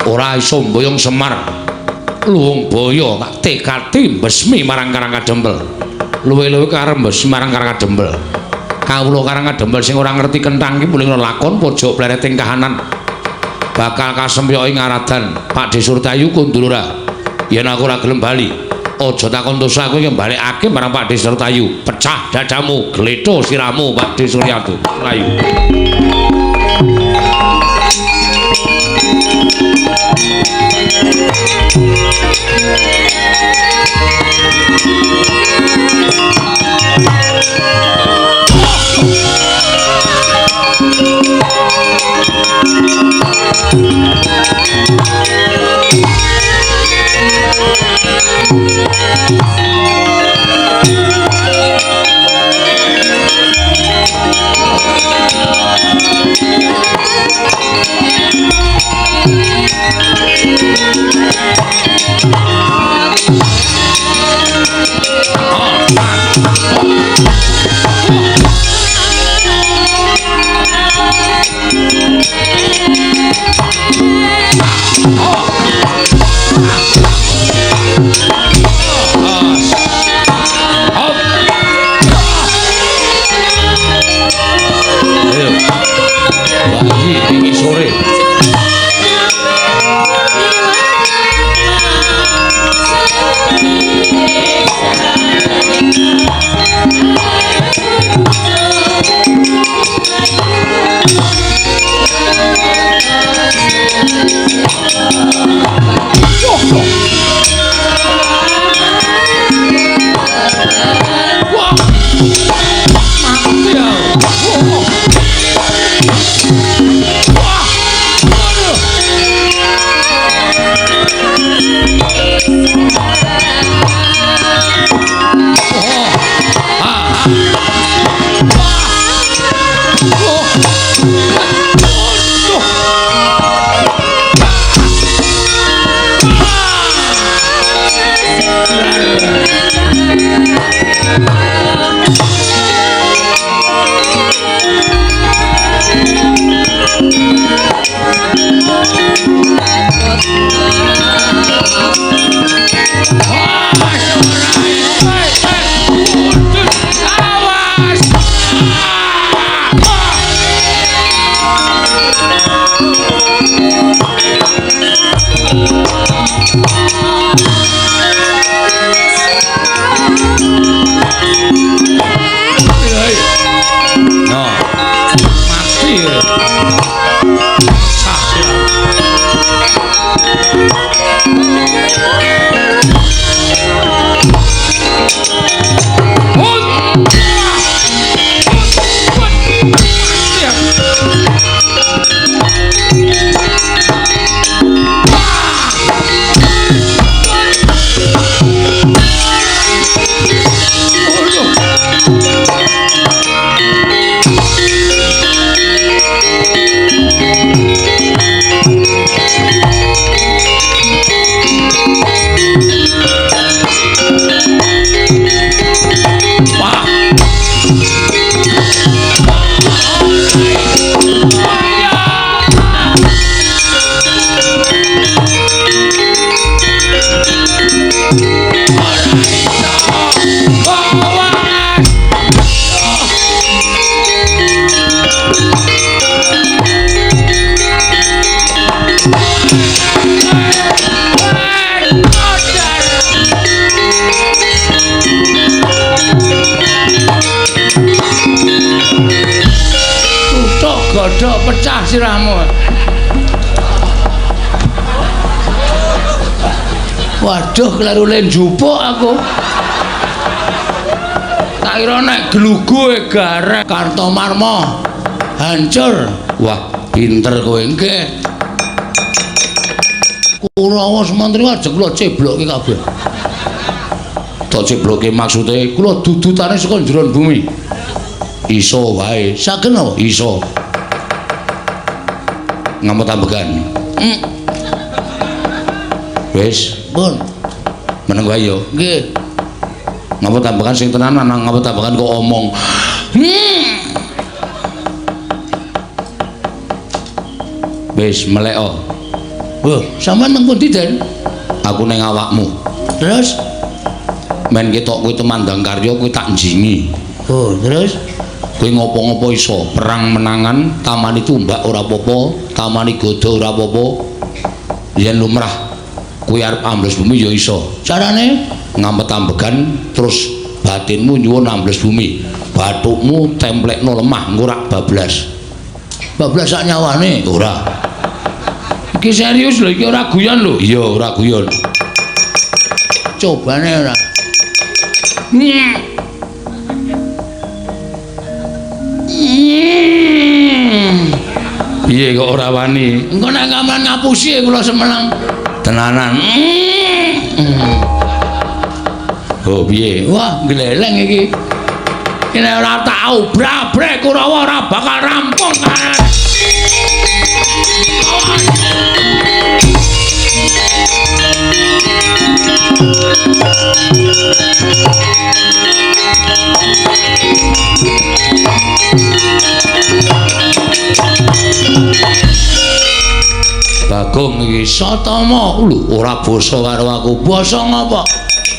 Speaker 1: Ora iso mboyong Semar. Luwung boyo tak tekati besmi marang karang kadempel. luwe-luwe karembes marang Karngadembel. Kawula Karngadembel sing ora ngerti kenthang iki muling lakon pojok plereting kahanan bakal kasempyo ing ngaradan Pak Desurtayu kundulura. Yen aku ora gelem bali, aja takon dosa aku iki balekake marang Pak Desurtayu. Pecah dadamu, gletho siramu Pak Desurtayu. Layu.
Speaker 2: Godhok pecah sirahmu. Waduh, kleru len jupuk aku. Tak kira nek glugu garek Kartomarma hancur.
Speaker 1: Wah, pinter kowe nggih.
Speaker 2: Kurawa Semantri ajeng kula ceblokke kabeh.
Speaker 1: Tak ceblokke maksude kula dudutane saka njeron bumi. Iso wae.
Speaker 2: Saken apa?
Speaker 1: Iso. Ngamot ambegan. Wis,
Speaker 2: pun.
Speaker 1: Meneng wae yo.
Speaker 2: Nggih.
Speaker 1: Ngamot ambegan sing tenanan, ngamot ambegan kok omong. Wis meleko.
Speaker 2: Wah, sampean nang pundi, Den?
Speaker 1: Aku ning awakmu.
Speaker 2: Terus Men ketok kowe temandang karya kowe tak njingi.
Speaker 1: Oh, terus
Speaker 2: Kowe ngopo-ngopo iso perang menangan, tamani tumbak ora apa-apa, tamani gada ora apa-apa. Yen lumrah kowe arep ambles bumi ya iso.
Speaker 1: carane
Speaker 2: Ngampet ambegan terus batinmu nyuwun ambles bumi. Bathukmu templekno lemah engko ora bablas.
Speaker 1: bablas sak nyawane.
Speaker 2: Ora.
Speaker 1: Iki serius lho, iki ora guyon lho.
Speaker 2: Iya, ora guyon.
Speaker 1: Cobane ora.
Speaker 2: Piye kok ora wani?
Speaker 1: Engko nek kaman ngapusi kula semenang.
Speaker 2: Tenanan. Oh, piye?
Speaker 1: Wah, gleleng iki. Ini ora tau brabrek Kurawa ora bakal rampung kan.
Speaker 2: Bagong iki
Speaker 1: Satama
Speaker 2: lho ora basa karo aku.
Speaker 1: basa ngapa?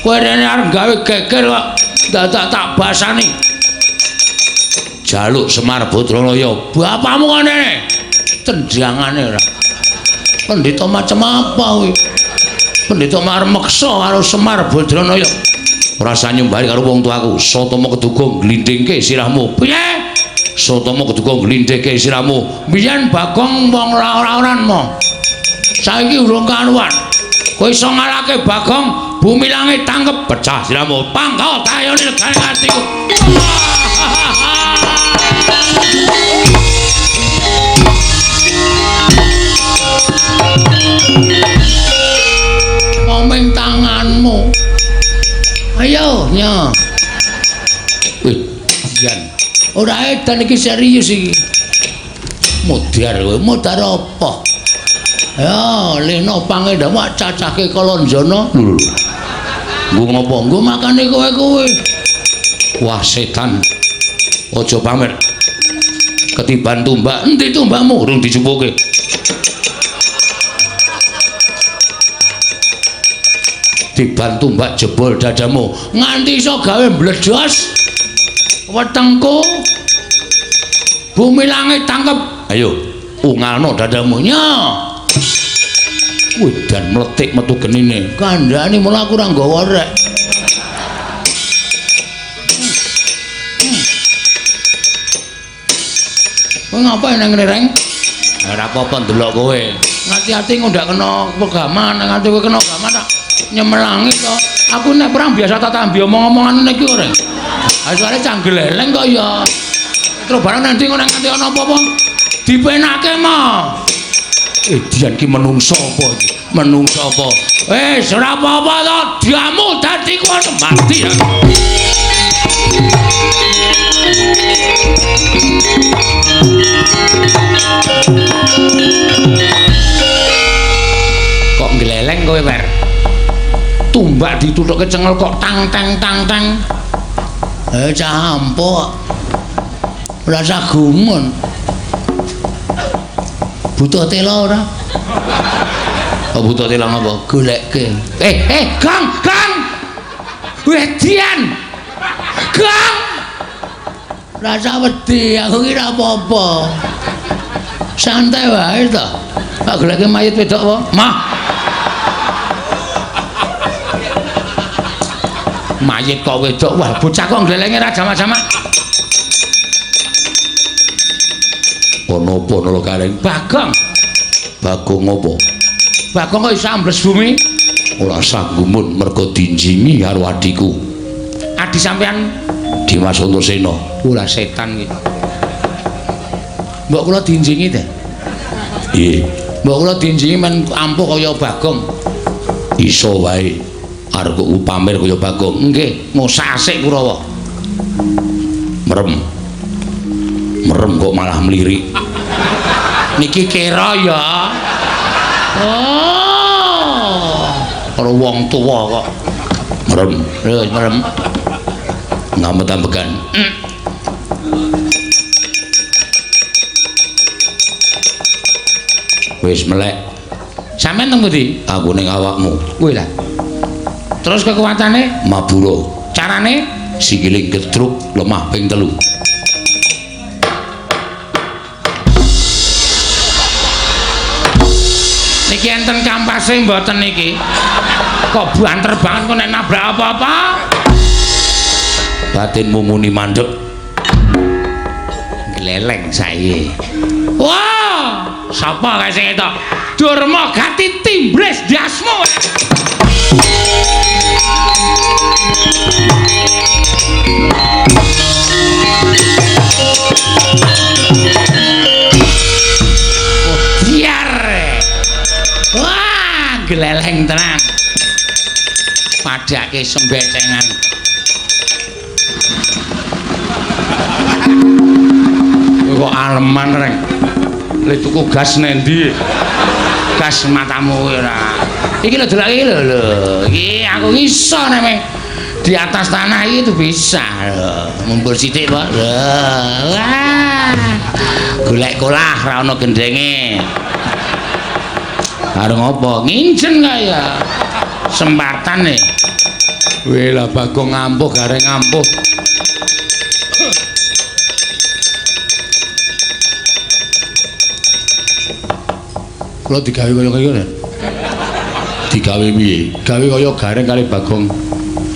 Speaker 1: Kowe rene arep gawe geger kok dadak tak basani.
Speaker 2: Jaluk Semar Badranaya.
Speaker 1: Bapakmu kok rene? Tendangane ora. Pendhita macam apa kuwi? Pendhita marmeksa karo Semar Badranaya.
Speaker 2: Ora usah nyumbari karo wong tuaku. Satama Keduga glindhingke sirahmu.
Speaker 1: Piye?
Speaker 2: Satama Keduga glindhingke sirahmu.
Speaker 1: Biyen Bagong wong ora-oran mo. Saiki urung karuan. Kowe iso ngalahke Bagong, bumi langit tangkep
Speaker 2: Pecah sirahmu.
Speaker 1: pangkal tayone negane atiku. Ngomeng tanganmu. Ayo, nya.
Speaker 2: Wih, jan.
Speaker 1: Ora edan iki serius iki.
Speaker 2: Mudhar kowe.
Speaker 1: Mudhar apa? Ya, leno pangedawak cacahke Kalonjana.
Speaker 2: Lho. Nggo ngopo?
Speaker 1: Nggo makane kowe-kowe.
Speaker 2: Wah, setan. Aja pamer. Ketiban tumbak.
Speaker 1: Endi tumbakmu?
Speaker 2: Urung dicupuke. Tiban tumbak jebol dadamu.
Speaker 1: Nganti iso gawe mbledos. Wetengku. Bumi langit tangkep.
Speaker 2: Ayo, ungalno dadamu.
Speaker 1: Nya.
Speaker 2: Wedan mletik metu genine.
Speaker 1: Kandhane mula aku ora nggawa rek. Kowe ngapain nang ngene, Reng?
Speaker 2: Ora apa-apa ndelok kowe.
Speaker 1: Ngati-ati ngundak kena pegaman, nganti kowe kena gaman tak nyemelangi kok. Aku nek perang biasa tak tambi omong-omongan ngene iki kok, Reng. Ha soalé canggleleng kok ya. Terus barang nanti ngono nganti ana apa-apa dipenake mah.
Speaker 2: Dian ki menungso apa iki?
Speaker 1: Menungso apa? Wis ora apa-apa to, diamu dadi kono mati ya. Kok ngleleng kowe, Wer? Tumbak ditutuke cengel kok tang teng tang teng. Cah ampo. Ora usah gumun. Butuh tela ora?
Speaker 2: Oh, butuh tilang apa?
Speaker 1: Golekke. Kang, Kang. Wedian. Kang. Rasa wedi, aku ki ora apa-apa. Santai wae to. Tak goleke mayit wedok apa? Mah. Mayit kok wedok. Wah, bocah kok glelenge ra jamak-jamak.
Speaker 2: Ono apa lho Kareng?
Speaker 1: Bagong.
Speaker 2: Bagong apa?
Speaker 1: Bagong kok iso ambles bumi?
Speaker 2: Ora sanggumun mergo dinjingi karo adiku.
Speaker 1: Adi sampean
Speaker 2: Dimas Antasena.
Speaker 1: ora setan iki. Mbok kula dinjingi teh.
Speaker 2: Iya,
Speaker 1: Mbok kula dinjingi men ampuh kaya Bagong.
Speaker 2: iso wae. Arep kok pamer kaya Bagong.
Speaker 1: Nggih, ngusah asik Kurawa.
Speaker 2: Merem. Merem kok malah mlirik.
Speaker 1: Niki kira ya. Oh.
Speaker 2: Karo wong tuwa kok. Merem.
Speaker 1: Terus merem.
Speaker 2: Ngamet-ambekan. Wis melek.
Speaker 1: Sampeyan teng pundi?
Speaker 2: Aku ning awakmu.
Speaker 1: Kuwi lah. Terus kekuatane
Speaker 2: Mabura.
Speaker 1: carane
Speaker 2: Sikiling ketruk lemah ping 3.
Speaker 1: niki enten kampase mboten niki. Kok banter banget kok nek nabrak apa-apa.
Speaker 2: Batinmu muni mandeg.
Speaker 1: Gleleng saiki. Wah, sapa kae sing etok? Durma Gati Timbres Dasmo. Biar. Wah, gleleng tenan. Padake sembecengan. Kok aleman reng. Le tuku gas nendi? Gas matamu ora. Iki lho delok iki lho. Iki aku iso nek di atas tanah itu bisa lho. Mumpul sithik kok. Wah. Golek kolah ra ono gendenge. Areng apa? Nginjen kaya. Sempatan nih. Weh lah Bagong ngampuh gareng ngampuh. Kula digawe kaya ngene. Digawe piye? Gawe kaya gareng kali Bagong.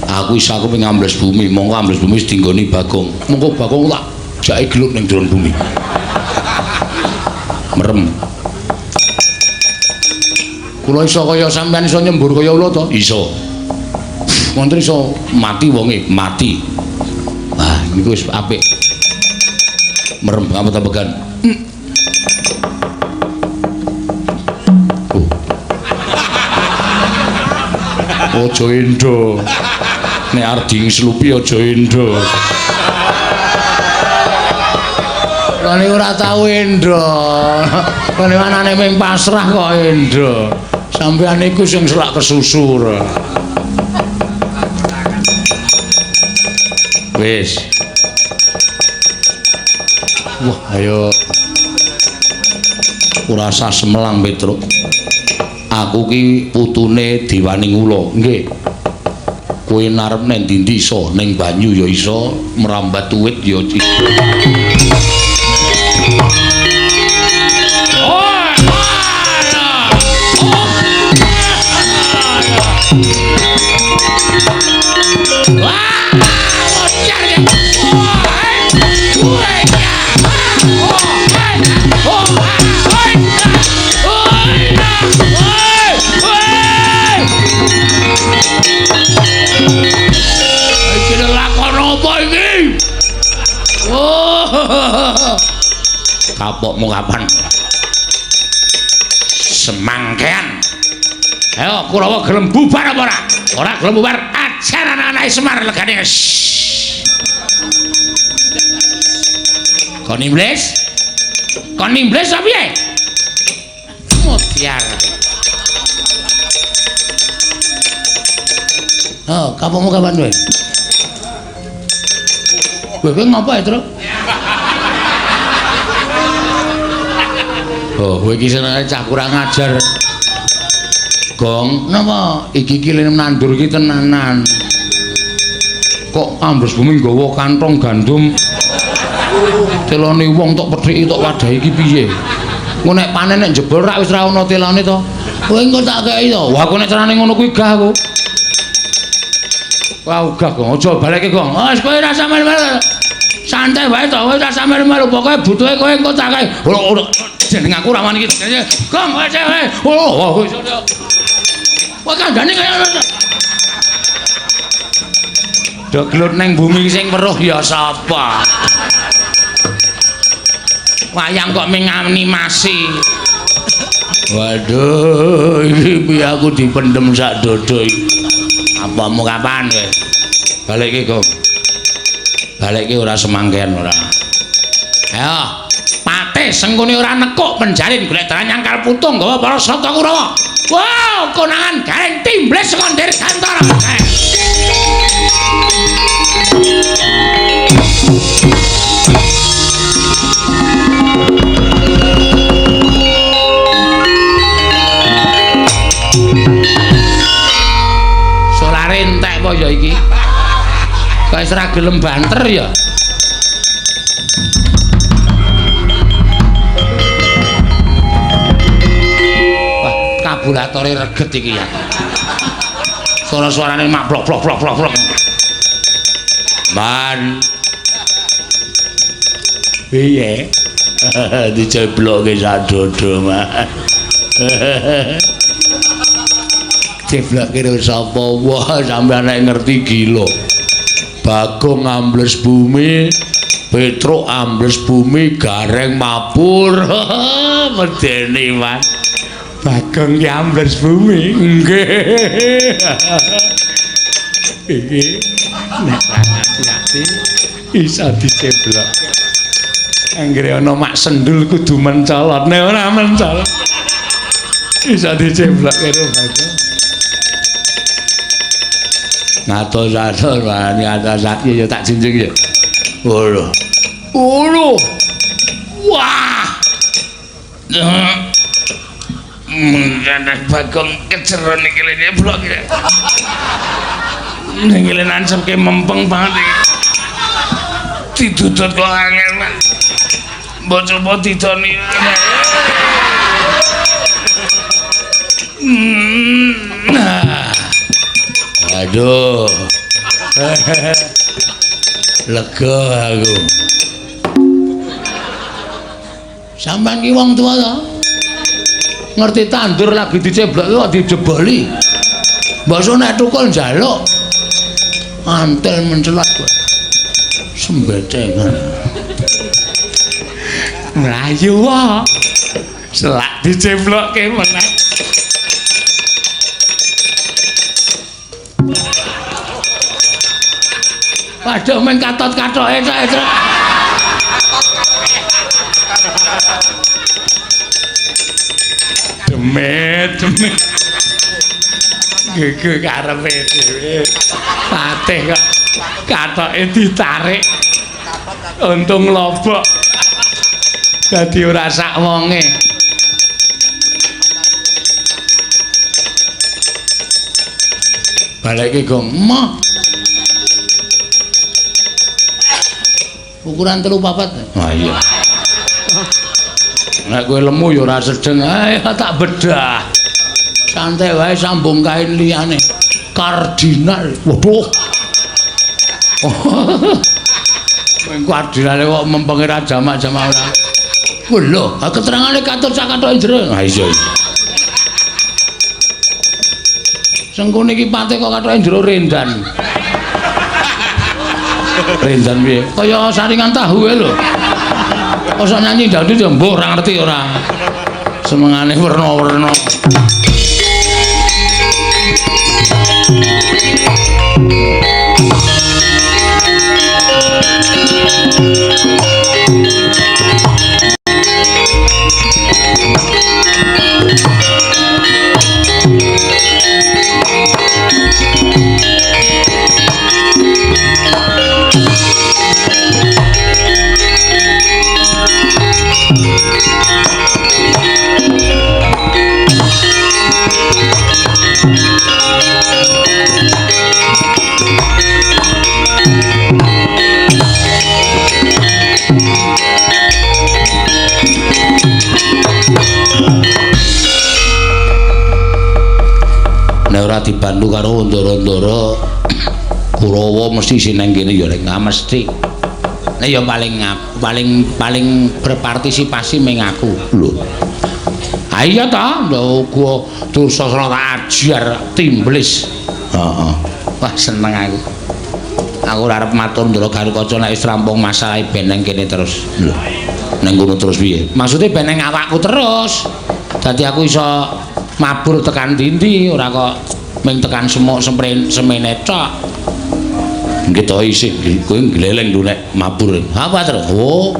Speaker 1: Aku isa aku ngambles bumi, monggo ambles bumi wis dinggoni Bagong. Monggo Bagong tak jake gelut ning jero bumi. Merem. Kula iso kaya sampean iso nyembur kaya ula to? Iso. Wonten iso mati wonge, mati. Wah, niku wis apik. Merem apa-apakan. Aja endo. Nek arep dingslupi aja endo. Kene ora tau endo. Kene manane ping pasrah kok endo. Sampeyan iku sing selak kesusur. Wis. Wah, ayo. Ora usah semelang, Petruk. Aku ki putune Diwaning Ula, nggih. Kowe narep ning ndi iso, ning banyu ya iso, merambat tuwit ya iso. Kapokmu kapan? Semangkean. Ayo Kurawa gelem bubar apa ora? Ora gelem bubar, ajar anak-anak Semar legane. Kon Iblis? Kon Iblis apa piye? Mutiar. Oh, kapokmu kapan kowe? Kowe ngapa ya, Truk? Oh, kowe iki senenge cah kurang ajar. Gong, napa iki kilene nandur iki tenanan. Kok ambles bumi nggawa kantong gandum. Telone wong tok pethiki tok wadahi iki piye? Engko nek panen nek jebol rak wis ra ono telone to. Kowe engko tak kei to. Wah, aku nek carane ngono kuwi gah aku. Wah, gah Gong, aja balekke Gong. Wis kowe ra sampe melu. Santai wae to, kowe ra sampe melu. Pokoke butuhe kowe engko tak kei. Jeneng aku ra wani iki. Gong, wis wae. Oh, wis. Wah, kandhane kaya ngono. Dok gelut neng bumi sing weruh ya sapa? Wayang kok menganimasi. Waduh, iki piye aku dipendem sak dodo iki. Apamu kapan kowe? Balik iki, Gong. Balik iki ora semangkean ora. Ayo, patih sengkune ora nekuk penjalin golek dalan nyangkal putung gawa para sata Kurawa. Wow, konangan gareng Timbres saka Dirgantara. Solare iki. Kok wis ora gelem banter ya. Wah, kabulatore reget iki ya. Suara-suarane mak blok. Man. Piye? Dicebloke sadodo, Man. Ceblake karo sapa? Wah, sampeyan nek ngerti gila. Bagong ambles bumi, Petruk ambles bumi, Gareng mabur. Medeni, Man. Bagong ki ambles bumi. Nggih. Iki nek hati-hati iso diceblok. Anggere ana mak sendul kudu mencolot, nek ora mencolot iso diceblok karo bagong. Ngatos-atos wani atas ya tak jinjing ya. Ngono. Wah. Anak bagong keceron iki lene blok iki. Ning lene nancemke mempeng banget iki. Didudut kok angel, Man. Mbok coba didoni. Aduh. Lega aku. Sampeyan ki wong tuwa to? Ngerti tandur lagi diceblok kok dijeboli. Mbok nek tukul njaluk. Antel mencelat kok. Sembetengan. Mlayu wae. Selak diceblokke meneh. Waduh men katot-katoke tok. Demet. Gege karepe dhewe. Patih kok katoke ditarik. Untung lobok. Dadi ora sak wonge. Balekke Gong. Mah. Ukuran 3-4. Ah iya. Nek kowe lemu ya ora sedeng, ae tak bedah. Santai wae sambung kain liyane. Kardinal. Waduh. Men kardinale kok mempenge ra jamak-jamak ora. Lho, keterangane katut sak kathoke jero. Ha iya. Sengkone iki pate kok kathoke jero rendan. Rendan piye? Kaya saringan tahu lho. Kok nyanyi dangdut ya mbok ora ngerti ora. Semengane werna-werna. Dibantu karo ndara-ndara Kurawa mesti sineng kene ya nek mesti. Nek ya paling berpartisipasi meng aku lho. Ha iya ta, uga Dursasana tak ajar timblis. Heeh. Wah seneng aku. Aku ora arep matur ndara Garukaca nek wis rampung masalah beneng kene terus. Lho. Neng kono terus piye? Maksude beneng awakku terus. Dadi aku iso mabur tekan ndi-ndi ora kok ming tekan semuk semene tok. Nggih to isih kowe gleleng lho nek mabur. Apa terus? Oh.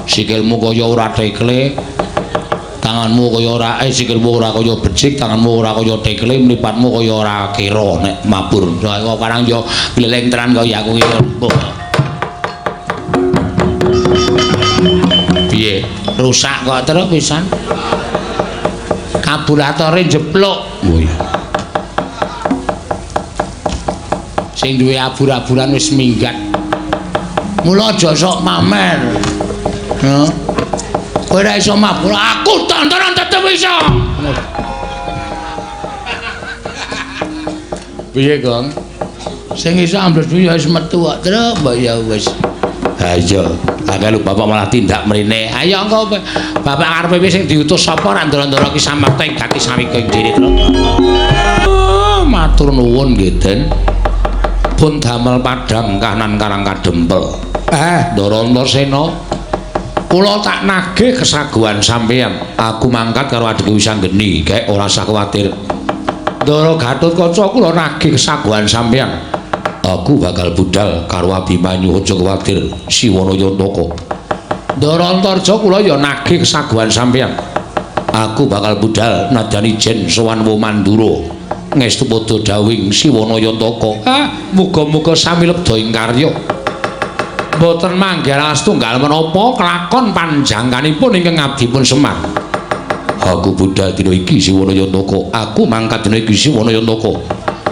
Speaker 1: Sikilmu kaya ora tekle. Tanganmu kaya ora sikilmu ora kaya becik, tanganmu ora kaya tekle, mripatmu kaya ora kira nek mabur. Kok parang yo gleleng tenan kaya aku iki. Piye? Rusak kok terus pisan. Kabulatore jeplok. Oh iya.
Speaker 2: Sing duwe abur-aburan wis minggat. Mula aja sok pamer. Ya. Kowe ora iso mabur, aku tontonan tetep iso. Piye, Gong? Sing iso ambles ya wis metu kok, Truk, mbok ya wis. Ha iya, akeh lho bapak malah tindak mrene. Ayo engko bapak karepe sing diutus sapa ra ndoro-ndoro ki samakta ing dadi sawika ing diri, Truk. Matur nuwun nggih, Den. Pun damel padhang kahanan Karang Kadempel. Ndara Antasena, kula tak nagih kesaguhan sampeyan. Aku mangkat karo adike Wisanggeni, kek ora usah kuwatir. Ndara Gatotkaca kula nagih kesaguhan sampeyan. Aku bakal budal karo Abimanyu, aja kuwatir, Siwana Yantaka. Ndara Antarja kula ya nagih kesaguhan sampeyan. Aku bakal budal nadyan ijen sowan Womandura. Ngestu padha dawing Siwana Yantaka. Muga-muga sami lebda ing karya. Boten manggih setunggal menapa kelakon panjangkanipun ingkang abdipun Semar. Aku budal dina iki Siwana Yantaka. Aku mangkat dina iki Siwana Yantaka.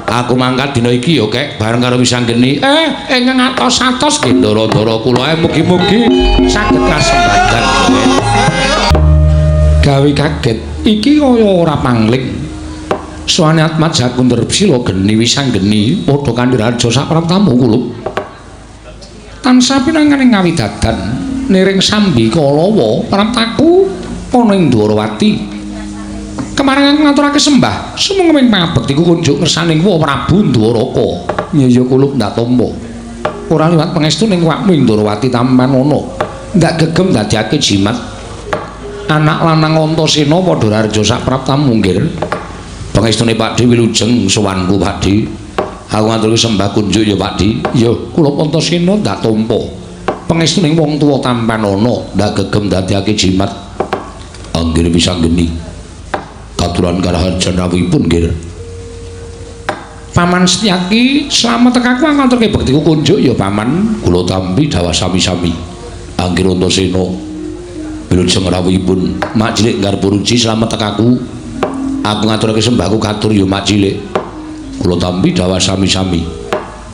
Speaker 2: Aku mangkat dina iki ya kek bareng karo Wisanggeni. Ingkang atos-atos nggih ndara-ndara kula mugi-mugi saged kasembadan. Gawe kaget iki kaya ora pangling. Suwane Atmat Jakunder Sila Geni Wisanggeni padha kanthi raja sak praptamu kula. Tansah pinanganing ngawidadan niring sambi Kalawa praptaku ana ing Dwarawati. Kemarin ngaturake sembah sumenging pangabektiku kunjuk ngersaning Wa Prabu Dwaraka. Ya kula ndak tampa. Ora liwat pangestu ning wakmu ing Dwarawati Tampanono. Ndak gegem dadiake jimat. Anak lanang Antasena padha raja sak praptamu nggih. Pangestune Pakdhe wilujeng sowanku Pakdhe. Aku ngaturke sembah kunjuk ya Pakdhe. Ya kula Antasena ndak tampa. Pangestuning wong tuwa Tampanono ndak gegem dadiake jimat. Anggir Wisanggeni. Katuran karaharjan rawuhipun nggih. Paman Setyaki slamet tekaku ngaturke bektiku kunjuk ya Paman. Kula tampi dawa sami-sami. Anggir Antasena. Wilujeng rawuhipun Mak Cilik ngarep ruji slamet tekaku. Aku ngaturake sembahku katur ya Mak Cilik. Kula tampi dawa sami-sami.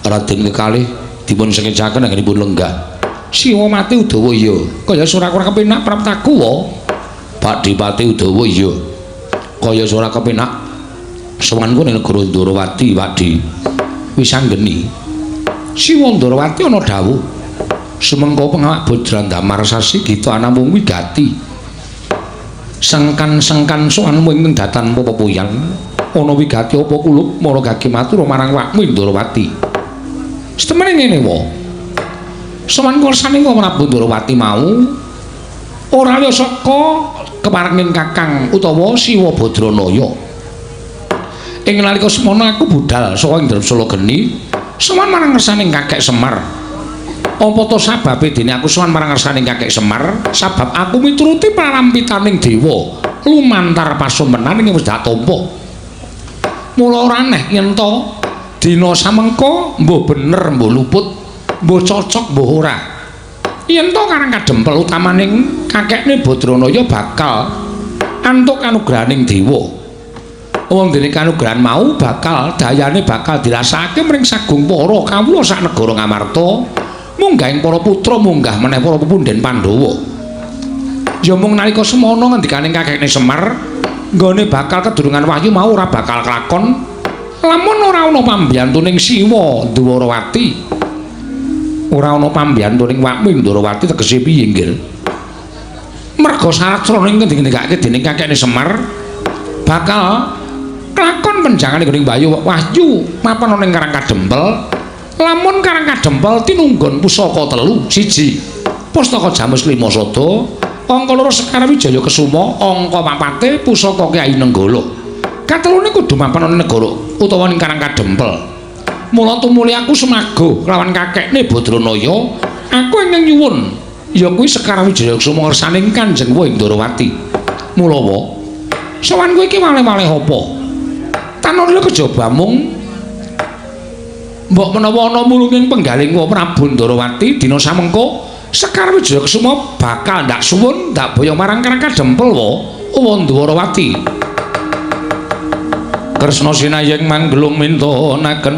Speaker 2: Raden kekalih dipun sengejaken anggenipun lenggah. Siwa mati Udawa ya. Kaya ora kepenak praptaku wa. Pakdhe Pati Udawa ya. Kaya ora kepenak sowanku ning negara Ndrawati, Pakdhe. Wisanggeni. Siwa Ndrawati ana dawuh. Sumengko pengawak Bojran Damar Sasi Gita namung wigati. Sengkan-sengkan sowanmu ing datan Papapuyan. Ana wigati apa kulup mara gage matur marang wakmu ing Ndrawati. Setemene ngene wa. Sowan kursane Wa Prabu Ndrawati mau ora liya saka keparenging Kakang utawa Siwa Badranaya. Ing nalika semono aku budal saka ing Sula Geni sowan marang ngersaning Kakek Semar. Apa to sababe dene aku sowan marang ngersaning Kakek Semar? Sabab aku mituruti prarampitanning dewa lumantar pasumenan ing wis dak tampa. Mula ora aneh yen to dina samengko mbuh bener mbuh luput, mbuh cocok mbuh ora. Yen to Karang Kadempel utamaning kakekne Badranaya bakal antuk kanugrahaning dewa. Wong dene kanugrahan mau bakal dayane bakal dirasakake mring sagung para kawula sak negara Ngamarta. Munggahing para putra munggah meneh para pepundhen Pandhawa. Ya mung nalika semono ngendikaning kakekne Semar, nggone bakal kedurungan wahyu mau ora bakal kelakon lamun ora ana pambiyantuning Siwa Dwarawati. Ora ana pambiyantuning wakmu ing Dwarawati tegese piye nggih? Merga syarat srana ing ngendikake dening kakekne Semar bakal kelakon penjangane gering bayu wahyu mapan ana ing Karang Kadempel. Lamun Karang Kadempel tinunggon pusaka 3, 1 Pustaka Jamus Lima Sada, angka 2 Sekar Wijaya Kesuma, angka 4 Pusaka Kyai Nenggala. Katelune kudu mapan ana negara utawa ning Karang Kadempel. Mula tumuli aku semaga lawan kakekne Badranaya, aku ingkang nyuwun ya kuwi Sekar Wijaya Kesuma ngersaning Kanjeng Wa ing Ndrawati. Mula wa sowan kowe iki malih-malih apa? Tanara kejaba mung mbok menawa ana mulunging penggaling Wa Prabu Ndrawati dina samengko Sekar Wijaya Kesuma bakal ndak suwun ndak boyo marang Karang Kadempel wa Ndrawati. Kresna sinayeng manggelung mintonaken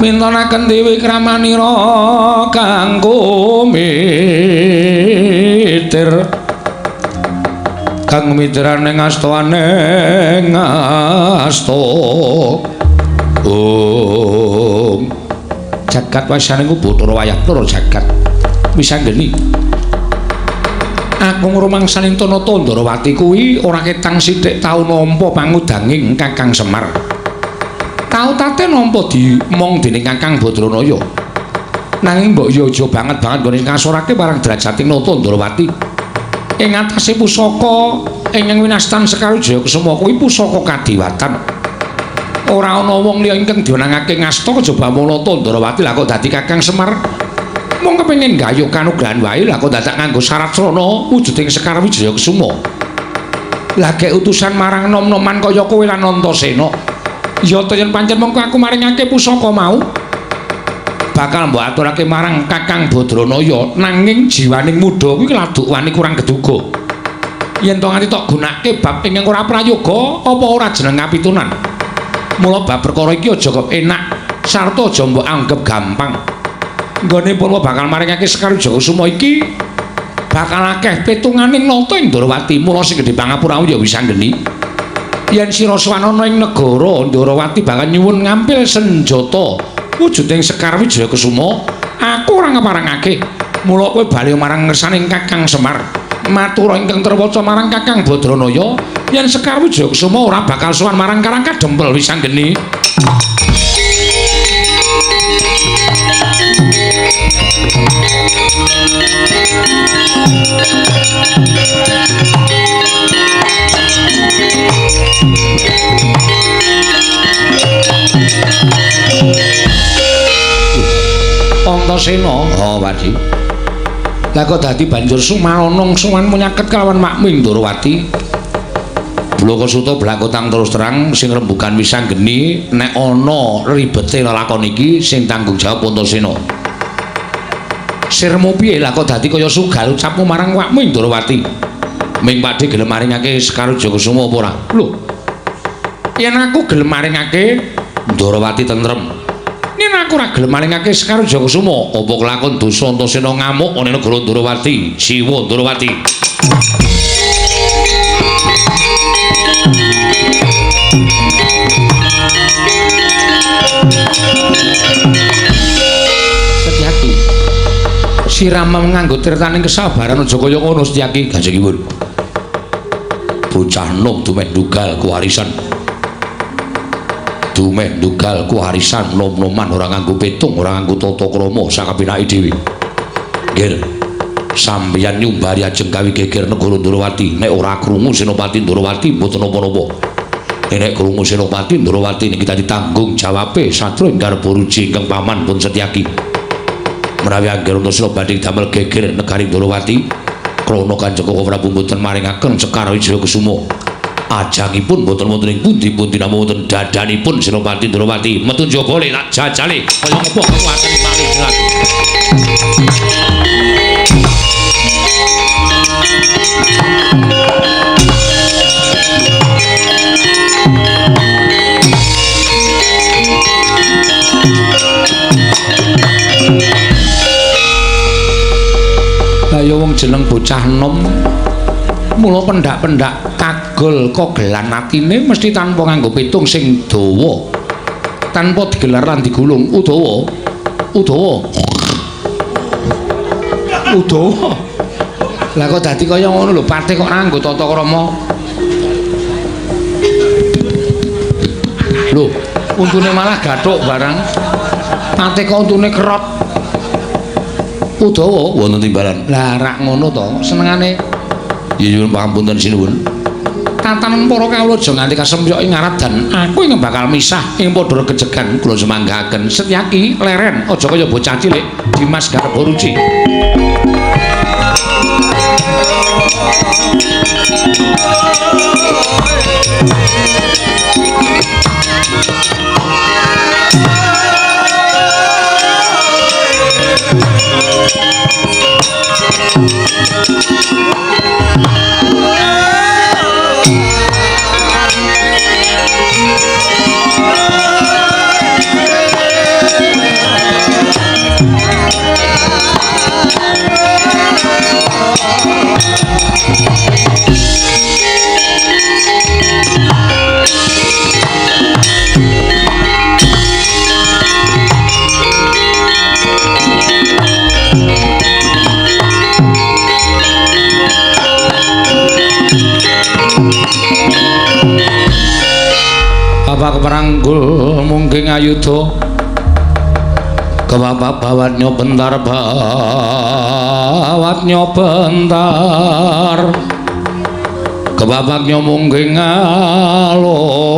Speaker 2: Mintonaken Dewi Kramanira kanggo mitir kang mitirane ngastoane ngasto jagat wasane ku Bathara wayah loro jagat wisanggeni aku ngrumangsani Tanata Ndarawati kuwi ora ketang sithik tau nampa pangudanging Kakang Semar tau tate nampa dimong dening Kakang Badranaya nanging mbok yo aja banget nggone ngasorake marang drajating Nata Ndarawati ing atase pusaka ing winastan Sekar Wijaya Kusuma kuwi pusaka kadiwatan ora ana wong liya ingkang diwenangake ngasta kejaba Nata Ndarawati lha kok dadi Kakang Semar mung kepengin gayuh kanugrahan wae lha kok dadak nganggo syarat srana wujuding Sekar Wijaya Kusuma lha gek utusan marang nom-noman kaya kowe lan Antasena ya to yen pancen mengko aku maringake pusaka mau bakal mbok aturake marang Kakang Badranaya nanging jiwaning muda kuwi laduk wani kurang geduga yen to nganti tok gunake bab ingkang ora prayoga apa ora jeneng kapitunan mula bab perkara iki aja kok enak sarta aja mbok anggap gampang nggone pun bakal maringake Sekar Wijaya Kusuma iki bakal akeh pitunganing Nata Ndarawati mula sing gedhe pangapura ya wisanggeni yen sira swanana ing negara Ndarawati bakal nyuwun ngampil senjata wujuding Sekar Wijaya Kusuma aku ora ngeparengake mula kowe bali marang ngersaning Kakang Semar matur ingkang terwaca marang Kakang Badranaya yen Sekar Wijaya Kusuma ora bakal sowan marang Karang Kadempel wisanggeni Antasena Wadi lah kok dadi banjur sumaronong suwan munyaket kelawan Makming Ndarawati Blokasuta blakotang terus terang sing rembugan wisanggeni nek ana ribete lelakon iki sing tanggung jawab Antasena sirmu piye lah kok dadi kaya sugal ucapmu marang Makming Ndarawati ming padhe gelem maringake Sekar Wijaya Kusuma apa ora lho yen aku gelem maringake Ndarawati tentrem yen aku ora gelem maringake Sekar Wijaya Kusuma apa kelakon dosa Antasena ngamuk ana negara Ndarawati Siwa Ndarawati Setyaki sirama nganggo tirtaning kesabaran aja kaya ngono Setyaki Kanjengipun bocah nom dumeh ndugal kuwarisan nom-noman ora nganggo petung ora nganggo tata krama sakabinake dhewe nggih sampeyan nyumbari ajeng gawe geger negara Ndarawati nek ora krungu Senopati Ndarawati mboten napa-napa nek krungu Senopati Ndarawati niki dadi tanggung jawabe Satru Enggar Boruji ingkang paman pun Setyaki menawi angger Antasena badhe damel geger negari Ndarawati krana Kanjeng Prabu mboten maringaken Sekar Wijaya Kusuma ajangipun mboten wonten ing pundi-pundi namung wonten dadanipun Senopati Ndarawati metu njaba le tak jajale kaya ngopo kekuatan malih jelas kaya wong jeneng bocah nom mula pendak-pendak kagol kogelan atine mesti tanpa nganggo pitung sing dawa tanpa digelar lan digulung udawa lah kok dadi kaya ngono lho patih kok nganggo tata krama lho untune malah gathuk barang patih kok untune kerot udawa wonten timbalan lah rak ngono to senengane ya nyuwun pangapunten sinuwun tatanan para kawula aja nganti kasemyok ing ngarep dan aku ing bakal misah ing padha gejegan kula semanggaken Setyaki leren aja kaya bocah cilik Dimas Garboruci Kebabak peranggul mungging ayuda kebabak bawatnya bentar kebabaknya mungging alogo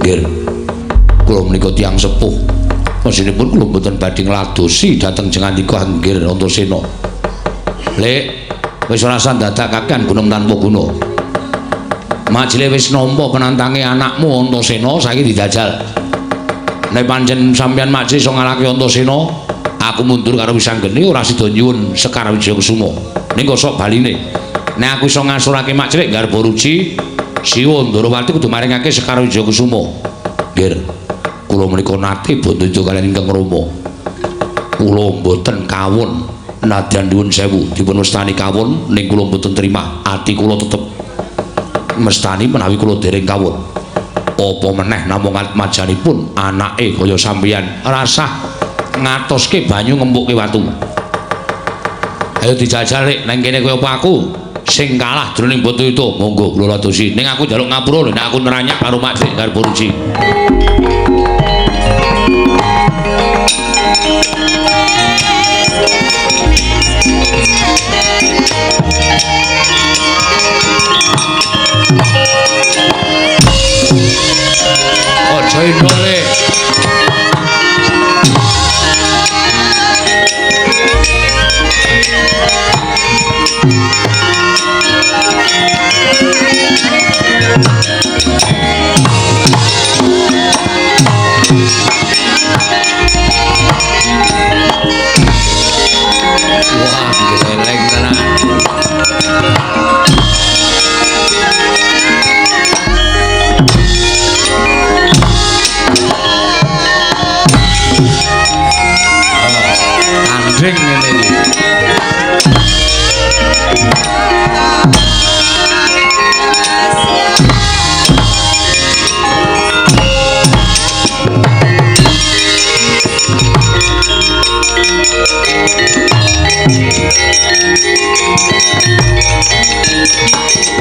Speaker 2: Gir kula menika tiyang sepuh mesinipun kula mboten badhe ngladosi dhateng jengandika Anggir Antasena Lek wis ora sandadakaken gunung tanpa guna Majile wis nampa penantange anakmu Antasena saiki didajal. Nek pancen sampeyan Majile iso ngalahke Antasena, aku mundur karo Wisanggeni ora sida nyuwun Sekar Wijayakusuma. Ning kok sok baline. Nek aku iso ngasurake Majile garba ruci, Siwa Ndarawati kudu maringake Sekar Wijayakusuma. Nggih. Kula menika nate bondo kaliyan ingkang Rama. Kula mboten kawon nadyan nuwun sewu dipun wastani kawon ning kula mboten trima. Ati kula tetep mestani menawi kula dereng kawon. Apa meneh namung majanipun anake kaya sampeyan rasah ngatoske banyu ngempukke watu. Ayo dijajal Nek nang kene kaya apa aku sing kalah jroning boto itu monggo kula ladosi. Ning aku njaluk ngapura nek aku neranyak karo Makcik garba ruci. Aja indole. Wah, geleng tenan. Andring ngene iki.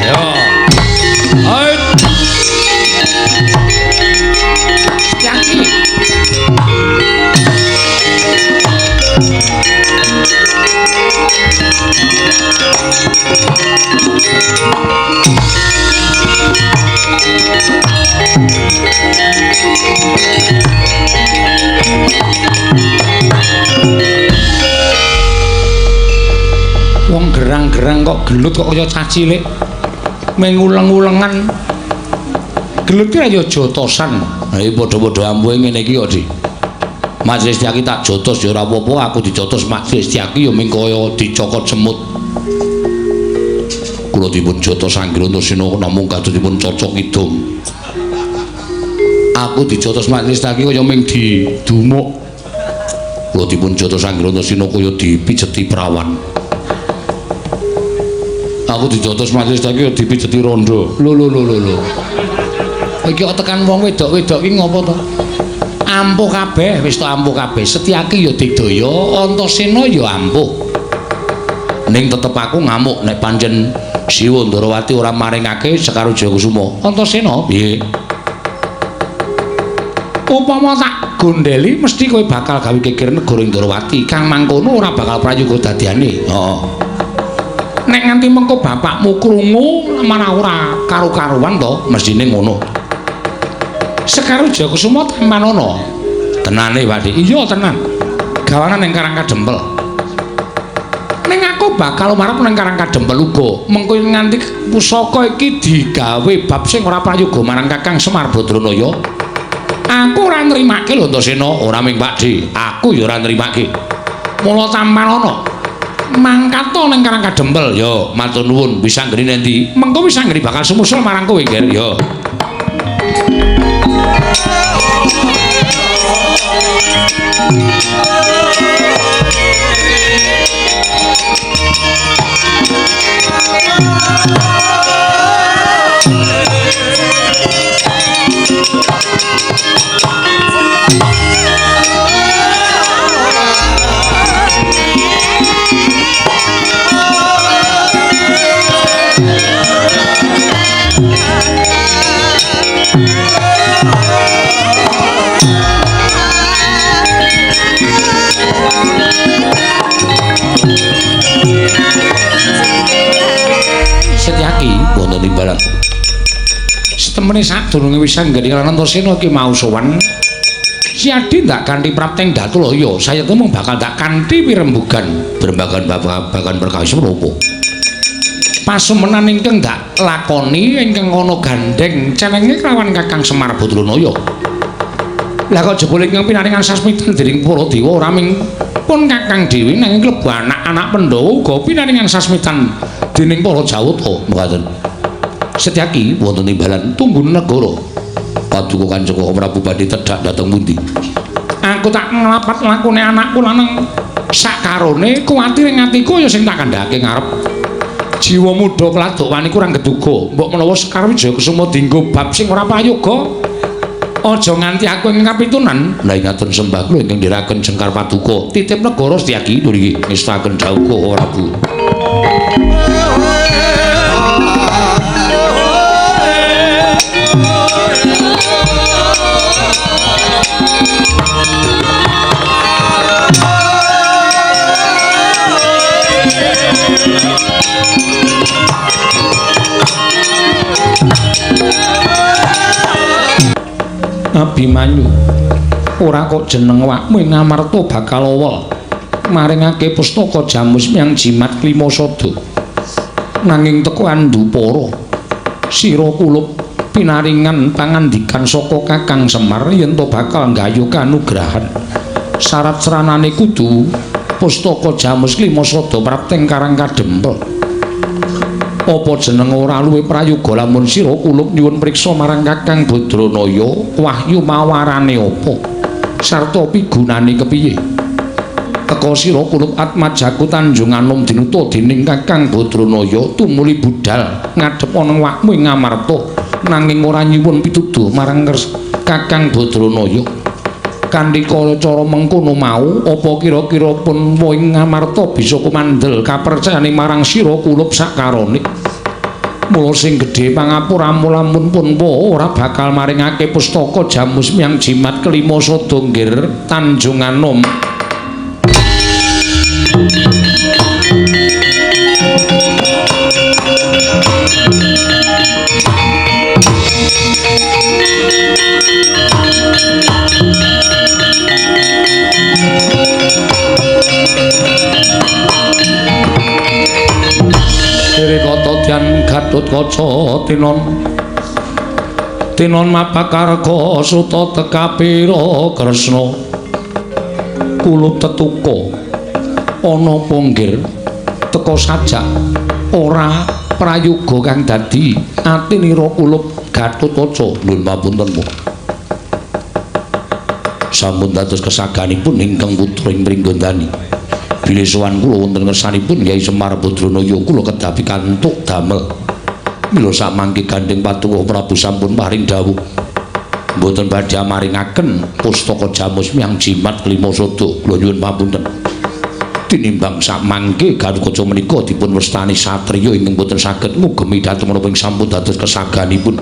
Speaker 2: Yo. Hai. Yaki. Wong gerang-gerang kok gelut kok kaya caci Lek. Menguleng-ulengan. Gelut ki ya jotosan. Ha iki padha-padha ampuhe ngene iki kok, Dik. Majelis Setyaki tak jotos ya ora apa-apa, aku dijotos Majelis Setyaki ya ming kaya dicokot semut. Kula dipun jotos Anggir Antasena namung kados dipun cocok idum. Aku dijotos Majelis Setyaki kaya ming didumuk. Kula dipun jotos Anggir Antasena kaya dipijeti prawan. Aku dijotos Majelis Setyaki dipijeti rondo. Lho. Iki kok tekan wong wedok-wedok iki ngopo to? Ampuh kabeh, wis to ampuh kabeh. Setyaki ya digdaya, Antasena ya ampuh. Ning tetep aku ngamuk nek pancen Siwa Ndarawati ora maringake Sekar Wijayakusuma. Antasena piye? Upama tak gondeli mesti kowe bakal gawe kekir negara Ndarawati. Kang mangkono ora bakal prayoga dadiane. Heeh. Nek nganti mengko bapakmu krungu mana ora karu-karuan to, mestine ngono. Sekar Wijayakusuma teman ana. Tenane, Pak Dik. Iya tenan. Gawanan ning Karang Kadempel. Ning aku bakal marep ning Karang Kadempel uga. Mengko nganti pusaka iki digawe bab sing ora prayoga marang Kakang Semar Badranaya. Aku ora nrimake lho Antasena, ora ming Pak Dik. Aku ya ora nrimake. Mula tampan ana. Mangkato ning Karang Kadempel ya matur nuwun Wisanggeni nendi mengko Wisanggeni bakal sumusul marang kowe Ger ya semene sadurunge wisanggeni Anantasena ki mau sowan Siadi ndak kanthi prapteng Datulaya saya temung bakal ndak kanthi pirembugan babagan perkawis menapa pasumenan ingkang ndak lakoni ingkang ana gandeng cenenge kelawan Kakang Semar Badranaya lah kok jebul ingkang pinaringan sasmitan dening para dewa ora ming pun Kakang Dewi nanging klebu anak-anak Pandhawa uga pinaringan sasmitan dening para Jawata mboten Setyaki wonten timbalan tunggun negara Paduka Kanjeng Prabu badhe tedhak dhateng pundi aku tak nglapat lakune anakku lanang sakarone kuwatir ing atiku ya sing tak kandhake ngarep jiwa muda kladok wani kurang geduga mbok menawa Sekar Wijaya Kusuma dienggo bab sing ora prayoga aja nganti aku ing kapitunan lha ngaten sembah kula ingkang ndherekaken Jengkar Paduka titip negara Setyaki nggih ngestaken dawuh Prabu Abimanyu ora kok jeneng awakmu ing Ngamarta bakal awol maringake pustaka jamus miang jimat Klimasada nanging teko Andupara sira kulup pinaringan pangandikan saka Kakang Semar yen to bakal nggayuh kanugrahan syarat seranane kudu pustaka jamus Klimasada prapteng karang kadempel apa jeneng ora luwih prayoga lamun sira kulup nyuwun priksa marang Kakang Badranaya wahyu mawarane apa sarta pigunane kepiye teka sira kulup Atmajaku Tanjung Anom dinuta dening Kakang Badranaya tumuli budal ngadhep ana wakmu ing Ngamarta nanging ora nyuwun pituduh marang Kakang Badranaya kanthi cara mengkono mau apa kira-kira pun ing Ngamarta bisa kumandel kapercayane marang sira kulup sakarone mula sing gedhe pangapura lamun pun ora bakal maringake pustaka jamus miang jimat Klimasada nggir Tanjung Anom Gatotkaca tinon mapakarga suta tekapira Kresna kulup tetuka ana ponggir teka sajak ora prayoga kang dadi atinira kulup Gatotkaca nuwun pamunten Bu sampun dados kesaganipun ingkang putra ing Pringgondani bilih sowan kula wonten ngersanipun Kyai Semar Badranaya kula kedapi kantuk damel mila samangke gandeng Paduka Prabu sampun paring dawuh mboten badhe maringaken pustaka jamus miang jimat Klimasada kula nyuwun pamunten tinimbang samangke Gatotkaca menika dipun wastani satriya ingkang boten saged ngugemi dhateng menapa ing sampun dados kesaganipun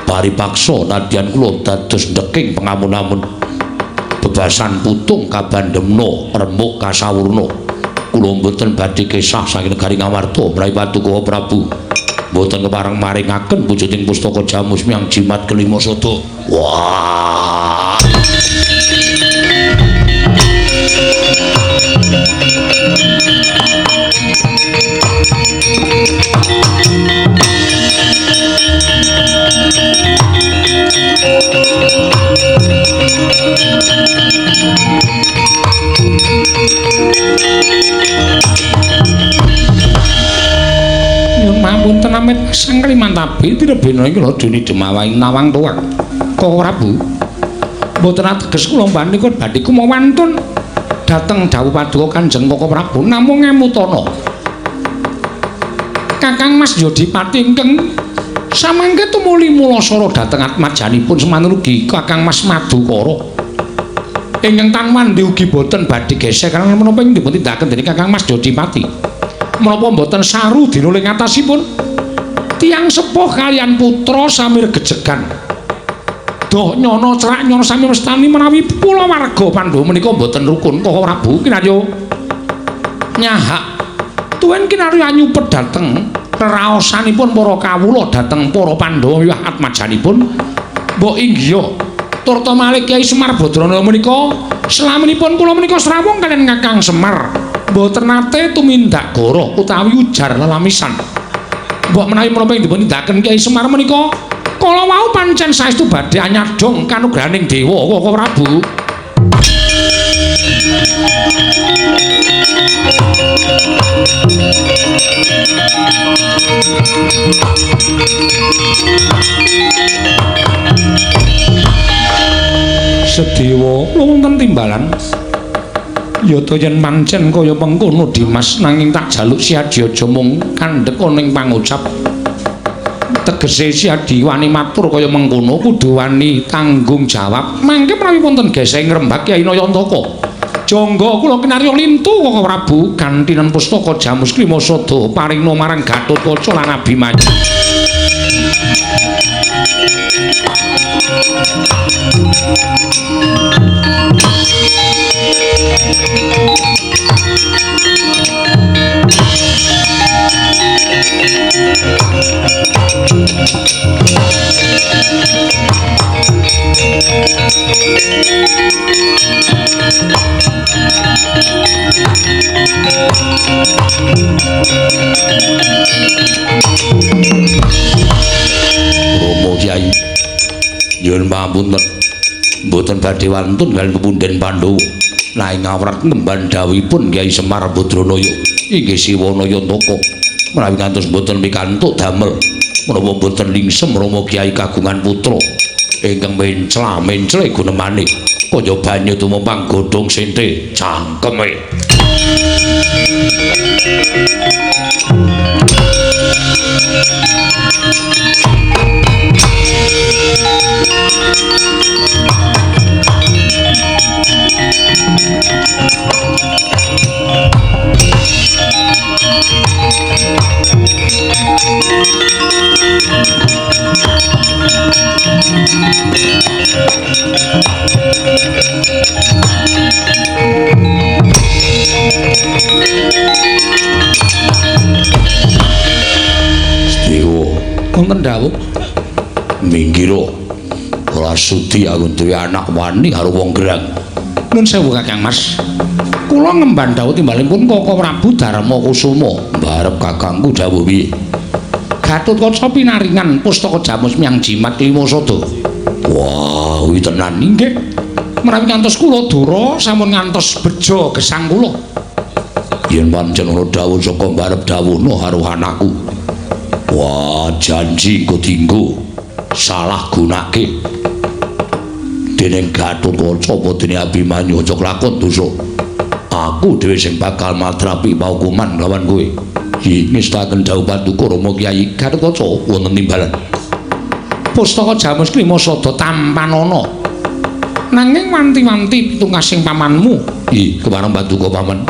Speaker 2: paripaksa nadyan kula dados ndeking pengamun-amun bebasan putung kabandhemna remuk kasawurna kula mboten badhe kesah saking negari Ngamarta mrawi Paduka Prabu mboten kepareng maringaken wujuding pustaka jamus miang jimat Klimasada wah Mampun tenamet sang Klimantabi tirebena iki lho dene demawaing nawang tuwak kok Prabu mboten ateges kula panika badhe kumawantun dhateng dawuh Paduka Kanjeng Koko Prabu namung ngemutana Kakang Mas Yodipati ingkang samangke tumuli mulasara dhateng atmajanipun semanugi Kakang Mas Madukara ingkang tan mandi ugi boten badhe gesek karena menapa ing dipun tindakaken dening Kakang Mas Yodipati menapa mboten saru dinuling atasipun tiyang sepuh kalian putra samir gejegan doh nyono cerak nyono sami mestani menawi kula warga Pandhawa menika mboten rukun Koko Prabu kinayo nyahak tuwin kinarya nyupet dhateng raosanipun para kawula dhateng para Pandhawa miwah atmajanipun mbok inggih turta malih Kyai Semar Badrana menika slaminipun kula menika srawung kaliyan Kakang Semar mboten nate tumindak goro utawi ujar lelamisan mbok menawi menapa ing dipun tindaken Kyai Semar menika kala wau pancen saestu badhe anyadong kanugrahaning dewa Koko Prabu. Sedewa wonten timbalan yata yen pancen kaya mengkono Dimas nanging tak jaluk Siadi aja mung kandhek ning pangucap tegese Siadi wani matur kaya mengkono kudu wani tanggung jawab mangke menawi wonten geseng ngrembak Kyai Nayantaka jangga kula kinarya lintu Koko Prabu gantinan pustaka Jamus Klimasada paringna marang Gatotkaca lan Abimanyu.
Speaker 1: Romo Kyai nyuwun pangapunten mboten badhe wantun kaliyan pepunden Pandhawa nanging ngawrat ngemban dawuhipun Kyai Semar Badranaya inggih Siwa Nayantaka menawi ngantos mboten pikantuk damel menapa mboten lingsem Romo Kyai kagungan putra ingkang mencla-mencle gunemane kaya banyu tumepang godhong sente cangkeme.
Speaker 2: Wonten dawuh
Speaker 1: minggira ora sudi aku duwe anak wani karo wong gerang.
Speaker 2: Nuwun sewu Kakang Mas. Kula ngemban dawuh timbalipun Koko Prabu Darma Kusuma.
Speaker 1: Mbarep kakangku dawuh piye?
Speaker 2: Gatotkaca pinaringan pustaka Jamus Myang Jimat Klimasada.
Speaker 1: Wah, kuwi tenan
Speaker 2: nggih. Menawi ngantos kula dura sampun ngantos beja gesang kula.
Speaker 1: Yen pancen ana dawuh saka mbarep dawuhna karo anakku. Wah, janji kok dienggo salah gunake dening Gatotkaca apa dening Abimanyu aja lakon dosa. Aku dhewe sing bakal matrapi paukuman lawan kowe. Ngestaken dawuh Paduka Rama Kyai Gatotkaca wonten timbalan.
Speaker 2: Pustaka Jamus Klimasada tampanana. Nanging wanti-wanti pitungasing pamanmu.
Speaker 1: Kemareng Paduka Paman.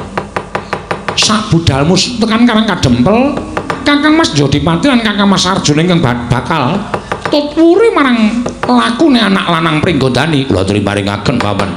Speaker 2: Sak budalmu tekan Karang Kadempel Kakang Mas Jodipati lan Kakang Mas Arjuna ingkang bakal tutwuri marang lakune anak lanang Pringgondani
Speaker 1: kula trimaringaken Paman.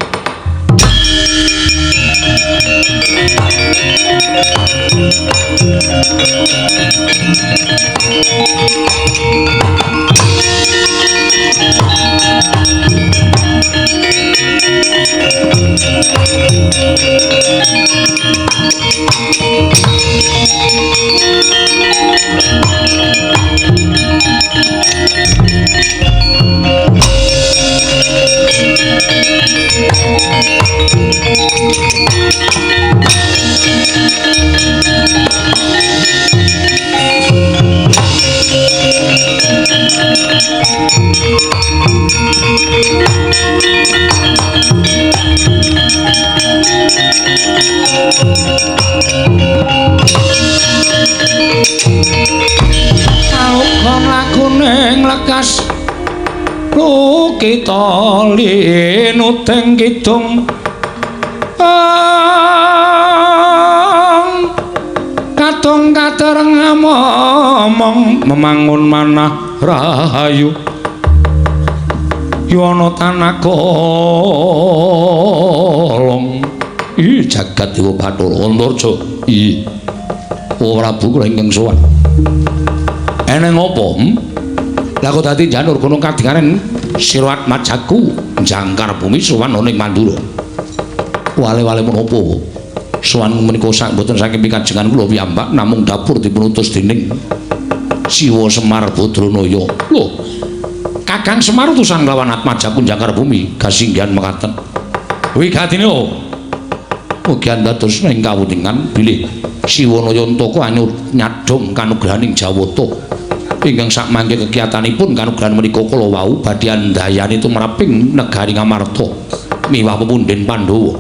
Speaker 2: Alukon lakuning lekas kita linuteng kidung kadung katereng momong memangun manah rahayu yono tanah kolong
Speaker 1: jagat dewa Bathara Antarja ora Prabu kula ingkang sowan
Speaker 2: Eneng apa? Lah kok dadi janur gunung kadingaren Sirat Majaku jangkar bumi sowan ning Mandura. Wale-wale menapa? Sowan menika sak mboten saking pikajengan kula piyambak namung dapur dipun utus dening Siwa Semar Badranaya. Lho, Kakang Semar utusan lawan Atmajaku jangkar bumi kasinggihan mekaten. Wigatine mugi dados ing kawuningan bilih Siwanaya Antaka anyur nyadhong kanugrahaning Jawata ingkang sakmangke kegiatanipun kanugrahan menika kala wau badhe andayani tumraping negari Ngamarta miwah pepunden Pandhawa.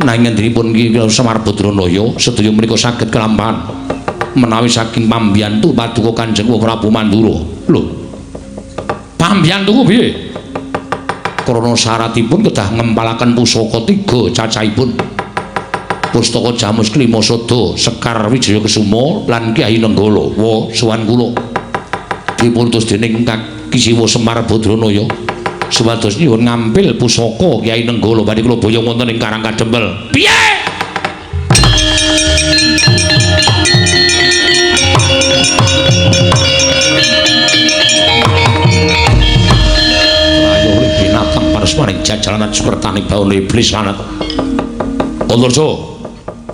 Speaker 2: Nanging endinipun Ki Semar Badranaya sedaya menika saged kelampahan menawi saking pambiyantu paduka Kanjeng Prabu Mandura. Lho, pambiyantuku piye? Krana syaratipun kedah ngempalaken pusaka 3 cacahipun. Pustaka Jamus Klima Sada, Sekar Wijaya Kesuma lan Kyai Nenggala. Wa sowan kula dipuntus dening Ki Siwa Semar Badranaya supados nyuwun ngampil pusaka Kyai Nenggala badhe kula boyong wonten ing Karang Kadempel. Piye? Ayo binatang paresmaning jajalanan sukertani baune iblis lanat. Antarja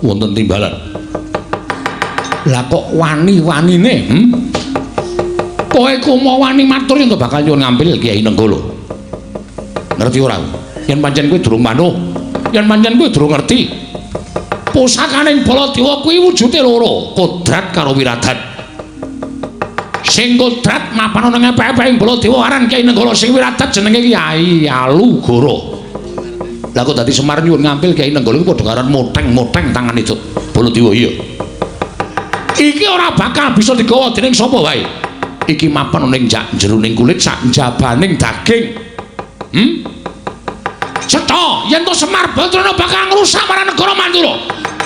Speaker 2: wonten timbalan. Lah kok wani-wanine? Kowe kumo wani matur yen bakal nyuwun ngambil Kyai Nenggala. Ngerti ora? Yen pancen kowe durung manut, yen pancen kowe durung ngerti. Pusakaning Baladewa kuwi wujude loro, kodrat karo wiradan. Sing kodrat mapan ana ing epek-epek Baladewa aran Kyai Nenggala, sing wiradan jenenge Kyai Alugara. Lah kok dadi Semar nyuwun ngambil Kyai Nenggala iku padha karo moteng-moteng tangan itu Baladewa iya. Iki ora bakal bisa digawa dening sapa wae. Iki mapan ning jeroning kulit sak jabaning daging. Cetha yen to Semar Badrana bakal ngrusak marang negara Mandura.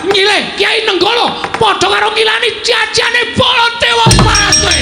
Speaker 2: Nyilih Kyai Nenggala padha karo ngilani jajane Baladewa Pati.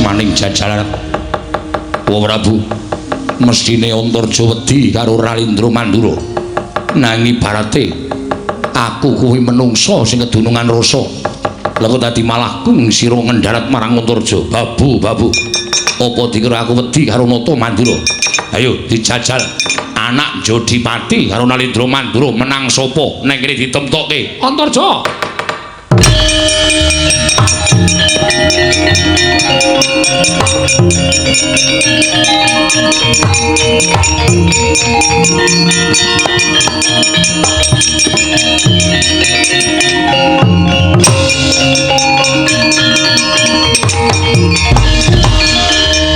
Speaker 2: Maning jajalan Wa Prabu mestine Antarja wedi karo Ralindra Mandura nanging barate aku kuwi menungsa sing kedunungan rasa lha kok dadi malah kung sira ngendarat marang Antarja babu apa dikira aku wedi karo Nata Mandura. Ayo dijajal anak Jodipati karo Ralindra Mandura menang sapa ning kene ditemtokke Antarja.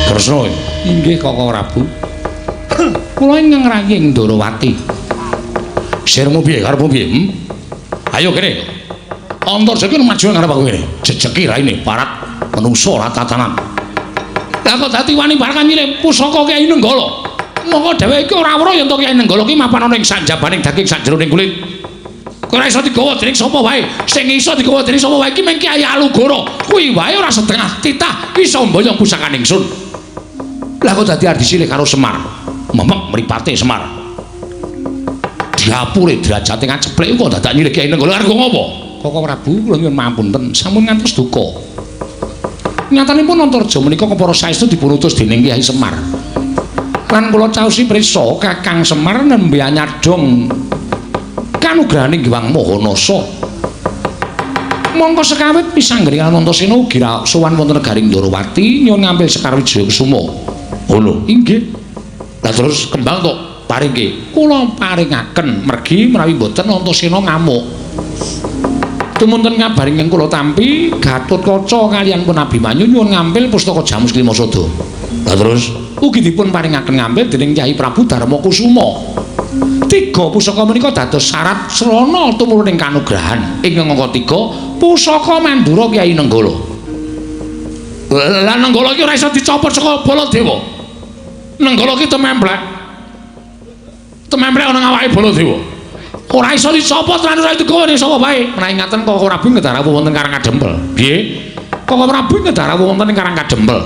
Speaker 2: Kresna, inggih Kakang Prabu. Kula ingkang ngrayeng Ndarawati. Sirmu piye karepmu piye? Ayo kene. Antarja iki maju ngarep aku kene. Jejeki raine parat menungso ora tatanan. Lah kok dadi wani barang nyilih pusaka Kyai Nenggala. Monggo dheweke ora weruh yen to Kyai Nenggala ki mapan ana ing sanjabaning daging sajroning kulit. Ora iso digawa dening sapa wae. Sing iso digawa dening sapa wae iki mung Kyai Alugara. Kuwi wae ora setengah titah iso mboyong pusakaning ingsun. Lah kok dadi arep disilih karo Semar. Memek mripate Semar. Diapure derajate ngaceplek kok dadak nyilih Kyai Nenggala arep ngopo? Kakang Prabu kula nyuwun mapunten sampun ngantos duka. Nyatanipun Antarja menika kepara saestu dipun utus dening Kyai Semar. Lan kula caosi prisa Kakang Semar nembe nyadhong kanugrahaning Hyang Mahanasa. Mongko sekawit pisanggering Anantasena ugi sowan wonten negaring Ndarawati nyuwun ngambil Sekar Wijaya Kesuma. Oh lho, inggih. Lah terus kembang tok paringke. Kula paringaken mergi menawi boten Anantasena ngamuk. Tumunten ngabaring kang kula tampi Gatotkaca kaliyan pun Abimanyu nyuwun ngambil pustaka Jamus Klima Sada. Lah terus ugi dipun paringaken ngambil dening Kyai Prabu Darmakusuma. 3 pusaka menika dados syarat srana tumurun ing kanugrahan. Ing angka 3 pusaka Mandura Kyai Nenggala.
Speaker 1: Lah Nenggala iki ora iso dicopot saka Baladewa. Nenggala iki tememplek. Tememplek ana ngawake Baladewa. Ora iso dicopot lan ora digawa sapa bae. Menawi ngaten Koko Prabu ngedharawuh wonten Karang Kadempel. Piye? Koko Prabu ngedharawuh wonten Karang Kadempel.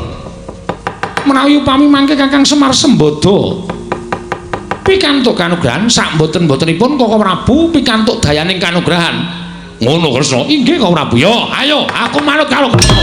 Speaker 1: Menawi upami mangke Kakang Semar Sembada pikantuk kanugrahan sak mboten-mbotenipun Koko Prabu pikantuk dayaning kanugrahan. Ngono Kresna. Inggih Koko Prabu. Yo, ayo aku manut karo Kresna.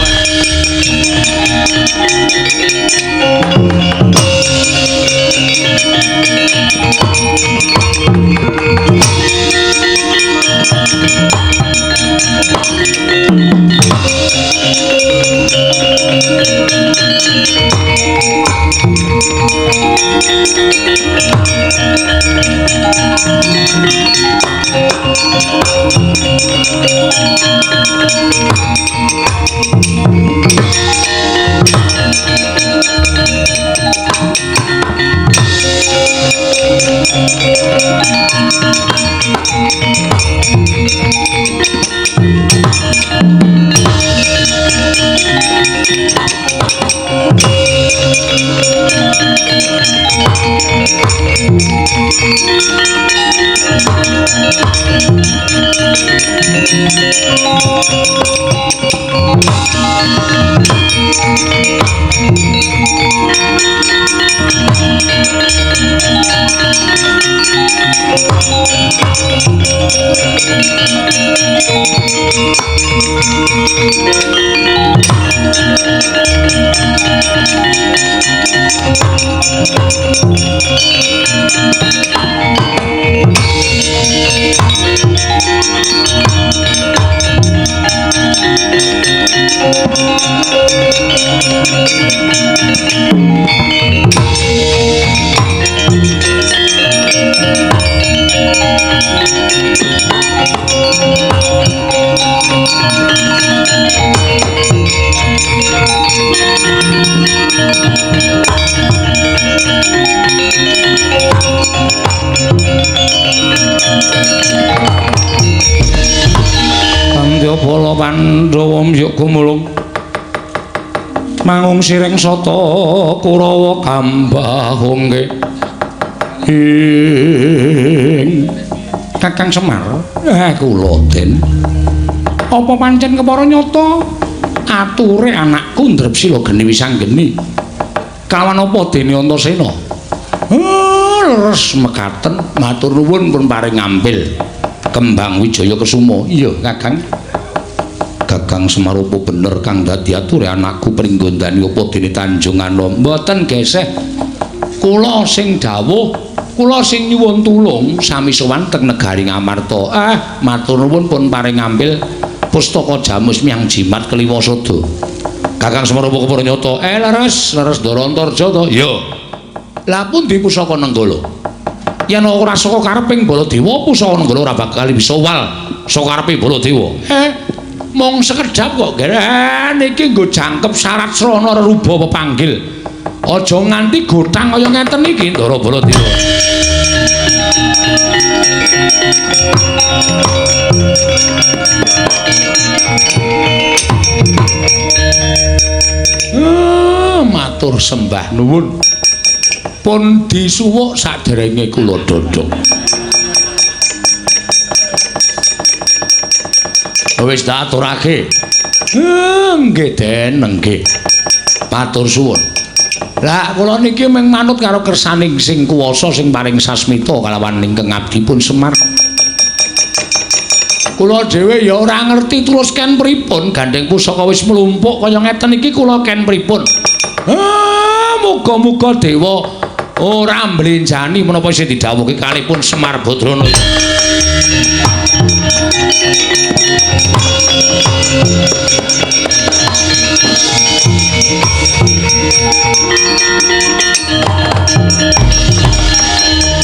Speaker 1: Bala Pandhawa myuk gumulung mangung sireng sata Kurawa kambahungke Kakang Semar kula Den apa pancen kepara nyata ature anakku Ndrepsila geni wisanggeni kawan apa dene Antasena leres mekaten matur nuwun pun paring ngambil Kembang Wijaya Kesuma. Iya Kakang. Kakang Semar apa bener kang dadi ature anakku pringgondani apa dene Tanjungana mboten geseh. Kula sing dawuh, kula sing nyuwun tulung sami sowan teng negari Ngamarta. Matur nuwun pun paring ngambil pustaka Jamus Miang Jimat Kliwasada. Kakang Semar apa kepara nyata? Leres Ndara Antarja to? Ya. Lah pun di pusaka Nenggala. Yen ora saka kareping Baladewa pusaka Nenggala ora bakal bisa wal saka karepe Baladewa. Mong sekedap kok niki nggo jangkep syarat srana reruba pepanggil. Aja nganti gotang kaya ngeten iki Ndara Baladewa. Matur sembah nuwun. Pun disuwuk saderenge kula dodok. Wis tak aturake. Nggih Den, nggih. Matur suwun. Lah kula niki mung manut karo kersaning sing kuwasa sing paring sasmita kalawan ingkang abdipun Semar. Kula dhewe ya ora ngerti terus ken pripun gandeng pusaka wis mlumpuk kaya ngeten iki kula ken pripun. Muga-muga dewa ora mblenjani menapa isih didhawuhke kalipun Semar Badrana.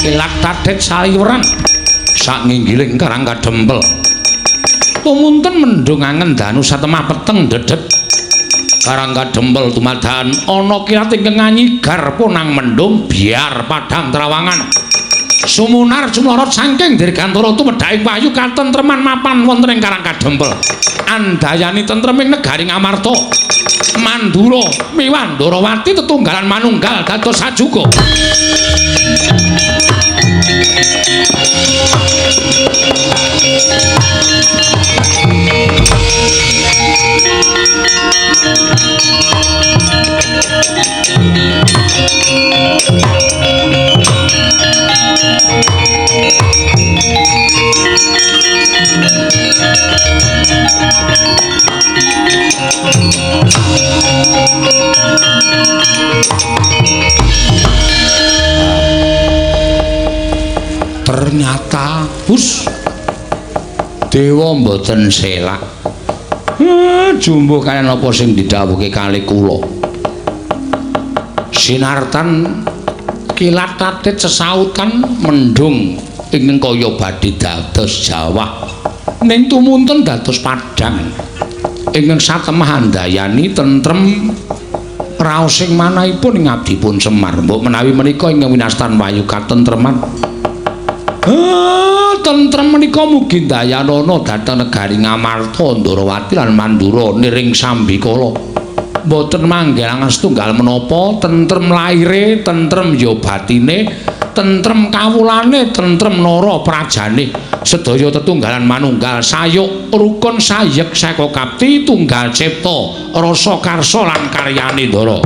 Speaker 1: Kilak tadet saliweran sak nginggiling Karang Kadempel. Tumunten mendung angen danu satemah peteng dedet. Karang Kadempel dumadakan ana kirat ingkang nganyigar punang mendung biar padang trawangan. Sumunar jumlorot saking dirgantara tumedhaing wayu katentreman mapan wonten ing Karang Kadempel. Andayani tentreming negari Ngamarta.
Speaker 2: Mandura miwah Ndarawati tetunggalan manunggal dados sajuga. Ternyata Bus Dewa mboten selak. Jumbo kalian apa sing didhawuhke kalih kula. Sinartan kilat tatit sesautan mendung ingkang kaya badhe dados jawah ning tumunten dados padhang ingkang satemah andayani tentrem raosing manahipun ing abdipun Semar. Mbok menawi menika ingkang winastan wayu katentreman. Tentrem menika mugi dayanana dhateng negari Ngamarta Ndarawati lan Mandura niring sambikala. Mboten manggilangan setunggal menapa tentrem laire, tentrem ya batine, tentrem kawulane, tentrem nara prajane. Sedaya tetunggalan manunggal sayuk rukun sayek saka kapti tunggal cipta rasa karsa lan karyane Ndara.